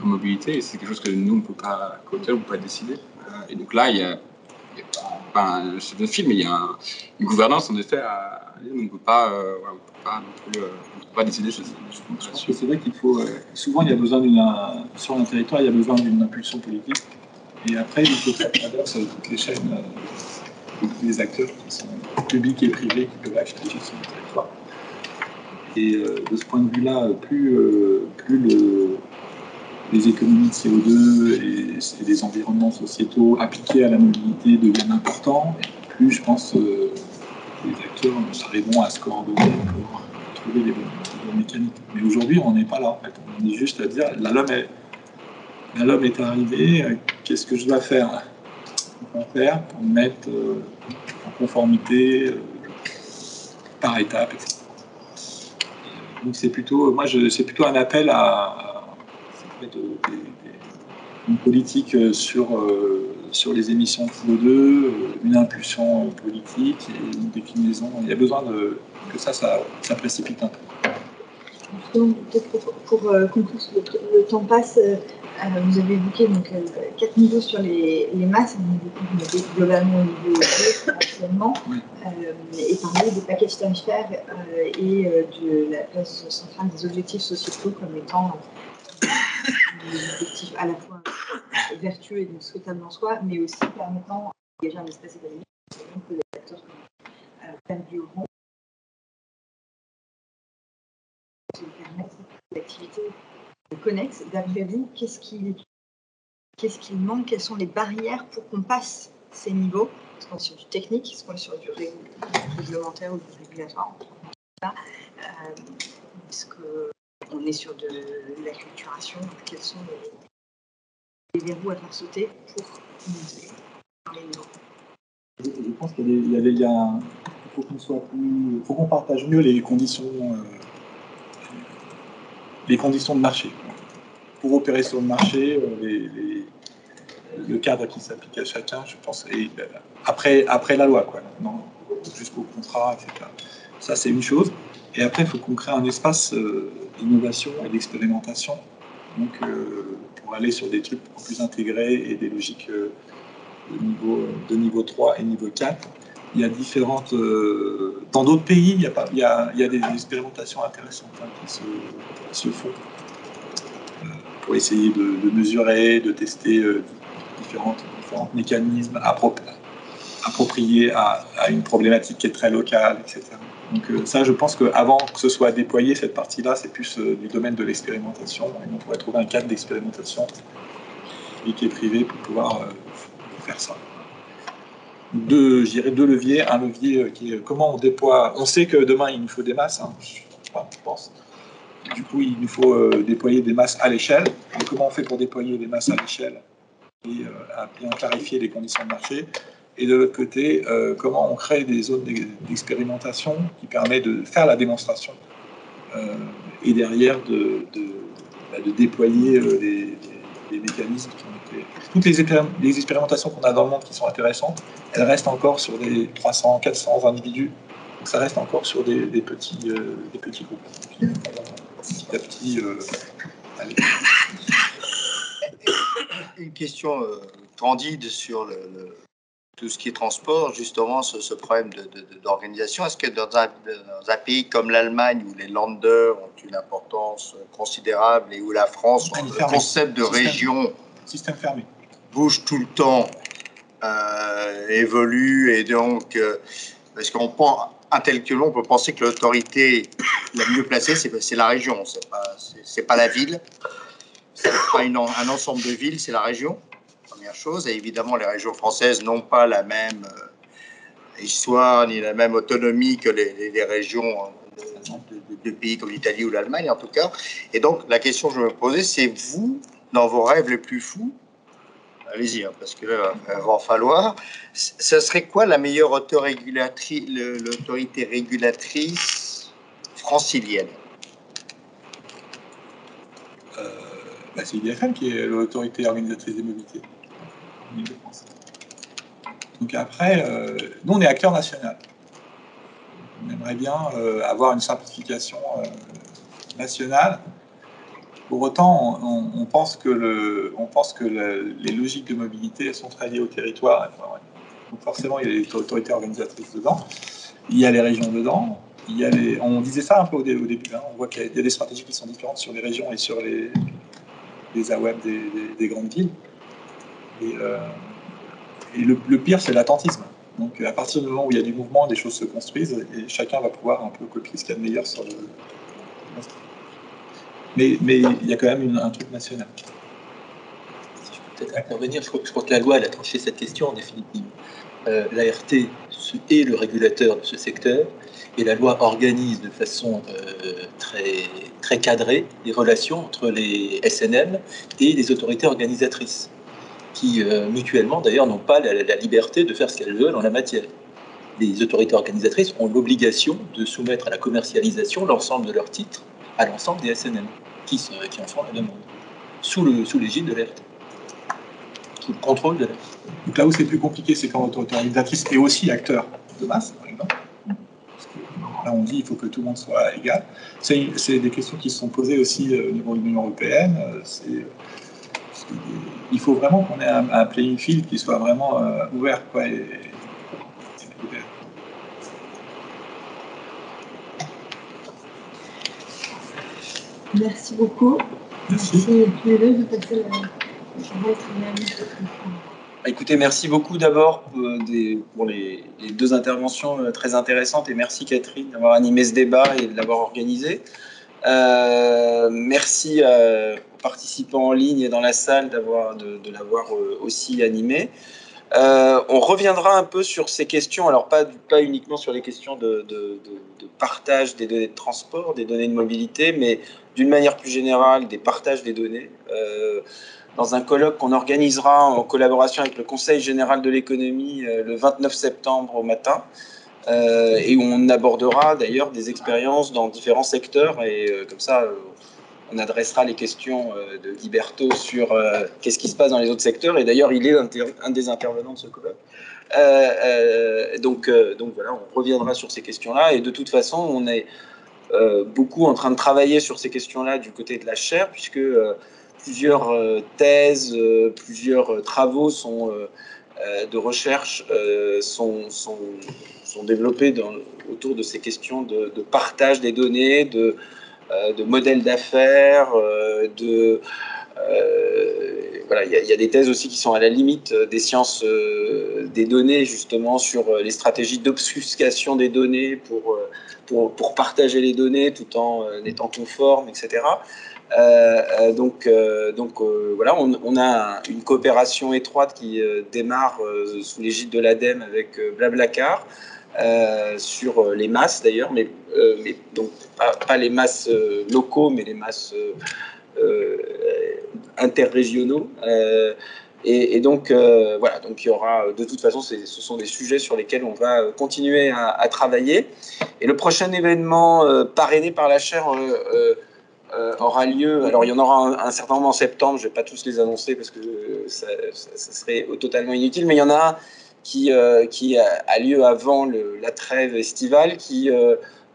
mobilité, et c'est quelque chose que nous, on ne peut pas décider. Et donc là, il y a pas un chef de file, mais il y a une gouvernance en effet on ne peut pas décider. Je pense que c'est vrai qu'il faut souvent il y a besoin sur un territoire il y a besoin d'une impulsion politique, et après il faut que ça traverse toutes les chaînes, tous les acteurs qui sont publics et privés qui peuvent acheter sur le territoire. Et de ce point de vue-là, plus les économies de CO2 et les environnements sociétaux appliqués à la mobilité deviennent importants, plus je pense les acteurs arriveront à se coordonner pour trouver les bonnes mécaniques. Mais aujourd'hui, on n'est pas là. En fait. On est juste à dire, la LOM est arrivée, qu'est-ce que je dois faire? Pour me mettre en conformité par étapes, etc. Donc c'est plutôt un appel à une politique sur les émissions de CO2, une impulsion politique et une déclinaison. Il y a besoin que ça précipite un peu. Pour conclure, le temps passe. Vous avez évoqué 4 niveaux sur les masses, vous avez globalement au niveau 2 actuellement, oui. Et parler des packages tarifaires et de la place centrale des objectifs sociétaux comme étant des objectifs à la fois vertueux et donc souhaitables en soi, mais aussi permettant d'engager un espace économique que les acteurs comme perdueront qui permettent l'activité connexes. D'après vous, qu'est-ce qu'il manque? Quelles sont les barrières pour qu'on passe ces niveaux? Est-ce qu'on est sur du technique? Est-ce qu'on est sur du réglementaire ou du régulatoire? Est-ce qu'on est sur de l'acculturation? Quels sont les verrous à faire sauter pour monter dans les niveaux? Je pense qu'il faut qu'on partage mieux les conditions de marché. Pour opérer sur le marché, le cadre qui s'applique à chacun, je pense, et après la loi, quoi, jusqu'au contrat, etc. Ça, c'est une chose. Et après, il faut qu'on crée un espace d'innovation et d'expérimentation, donc pour aller sur des trucs beaucoup plus intégrés et des logiques de niveau 3 et niveau 4. Il y a différentes... dans d'autres pays, il y a des expérimentations intéressantes qui se font. pour essayer de mesurer, de tester différents mécanismes appropriés à une problématique qui est très locale, etc. Donc ça, je pense qu'avant que ce soit déployé, cette partie-là, c'est plus du domaine de l'expérimentation. Et on pourrait trouver un cadre d'expérimentation public et privé pour pouvoir faire ça. Je dirais deux leviers. Un levier qui est comment on déploie. On sait que demain, il nous faut des masses, hein, je pense. Du coup, il nous faut déployer des masses à l'échelle. Et comment on fait pour déployer des masses à l'échelle et à bien clarifier les conditions de marché. Et de l'autre côté, comment on crée des zones d'expérimentation qui permettent de faire la démonstration et derrière de déployer les mécanismes qui ont été... Toutes les expérimentations qu'on a dans le monde qui sont intéressantes, elles restent encore sur des 300, 400 individus. Donc ça reste encore sur des petits groupes. Petit à petit, allez. Une question candide sur tout ce qui est transport, justement, ce problème d'organisation. Est-ce que dans un pays comme l'Allemagne, où les Länder ont une importance considérable et où la France, le concept de région système fermé, bouge tout le temps, évolue, et donc, parce qu'on pense, intellectuellement, on peut penser que l'autorité la mieux placée, c'est la région, c'est pas la ville, c'est pas un ensemble de villes, c'est la région. Première chose, et évidemment les régions françaises n'ont pas la même histoire ni la même autonomie que les régions de pays comme l'Italie ou l'Allemagne en tout cas. Et donc la question que je me posais, c'est vous, dans vos rêves les plus fous, allez-y, hein, parce que là, il va en falloir, ce serait quoi la meilleure l'autorité régulatrice francilienne? C'est l'IFM qui est l'autorité organisatrice des mobilités. Donc après, nous on est acteur national. On aimerait bien avoir une simplification nationale. Pour autant, on pense que les logiques de mobilité elles sont très liées au territoire. Donc forcément, il y a les autorités organisatrices dedans, il y a les régions dedans. On disait ça un peu au début. Hein. On voit qu'il y a des stratégies qui sont différentes sur les régions et sur les AWEB des grandes villes. Et le pire, c'est l'attentisme. Donc, à partir du moment où il y a du mouvement, des choses se construisent et chacun va pouvoir un peu copier ce qu'il y a de meilleur sur le. Mais il y a quand même un truc national. Si je peux peut-être intervenir, je crois que la loi elle a tranché cette question en définitive. L'ART est le régulateur de ce secteur et la loi organise de façon très cadrée les relations entre les SNM et les autorités organisatrices, qui mutuellement d'ailleurs n'ont pas la liberté de faire ce qu'elles veulent en la matière. Les autorités organisatrices ont l'obligation de soumettre à la commercialisation l'ensemble de leurs titres à l'ensemble des SNM qui en font la demande, sous l'égide de l'ART, sous le contrôle de l'ART. Donc là où c'est plus compliqué, c'est quand l'autorité organisatrice est aussi acteur de masse, par exemple. Là, on dit qu'il faut que tout le monde soit égal. C'est des questions qui se sont posées aussi au niveau de l'Union européenne. Il faut vraiment qu'on ait un playing field qui soit vraiment ouvert, quoi. Ouvert. Merci beaucoup. Merci tous les deux de passer votre analyse. Écoutez, merci beaucoup d'abord pour les deux interventions très intéressantes et merci Catherine d'avoir animé ce débat et de l'avoir organisé. Merci aux participants en ligne et dans la salle de l'avoir aussi animé. On reviendra un peu sur ces questions, alors pas uniquement sur les questions de partage des données de transport, des données de mobilité, mais d'une manière plus générale des partages des données. Dans un colloque qu'on organisera en collaboration avec le Conseil général de l'économie le 29 septembre au matin, et où on abordera d'ailleurs des expériences dans différents secteurs, et comme ça on adressera les questions de Guiberto sur qu'est-ce qui se passe dans les autres secteurs, et d'ailleurs il est un des intervenants de ce colloque. Donc voilà, on reviendra sur ces questions-là, et de toute façon on est beaucoup en train de travailler sur ces questions-là du côté de la chaire, puisque plusieurs thèses, plusieurs travaux de recherche sont développés autour de ces questions de partage des données, de modèles d'affaires, voilà, il y a des thèses aussi qui sont à la limite des sciences des données, justement, sur les stratégies d'obfuscation des données pour partager les données tout en étant conforme, etc. Voilà, on a une coopération étroite qui démarre sous l'égide de l'ADEME avec Blablacar sur les masses d'ailleurs, mais donc pas les masses locaux, mais les masses interrégionaux. Donc voilà, donc il y aura de toute façon, ce sont des sujets sur lesquels on va continuer à travailler. Et le prochain événement parrainé par la chaire aura lieu. Alors il y en aura un certain nombre en septembre. Je ne vais pas tous les annoncer parce que ça serait totalement inutile. Mais il y en a un qui a lieu avant la trêve estivale, qui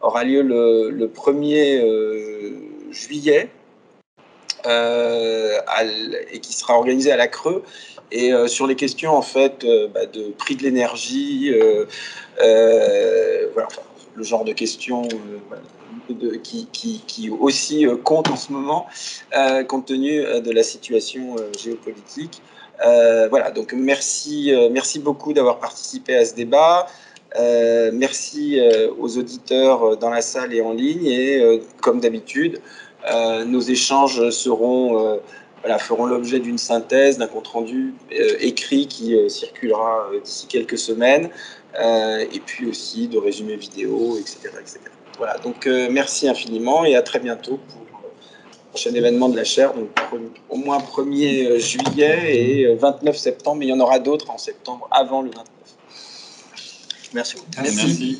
aura lieu le 1er juillet. Et qui sera organisé à la Creux, et sur les questions en fait de prix de l'énergie, voilà, enfin, le genre de questions qui aussi comptent en ce moment compte tenu de la situation géopolitique. Voilà, donc merci beaucoup d'avoir participé à ce débat. Merci aux auditeurs dans la salle et en ligne, et comme d'habitude, nos échanges feront l'objet d'une synthèse, d'un compte-rendu écrit qui circulera d'ici quelques semaines, et puis aussi de résumés vidéo, etc. Voilà, donc merci infiniment et à très bientôt pour le prochain événement de la chaire, donc au moins 1er juillet et 29 septembre, mais il y en aura d'autres en septembre avant le 29. Merci. Merci.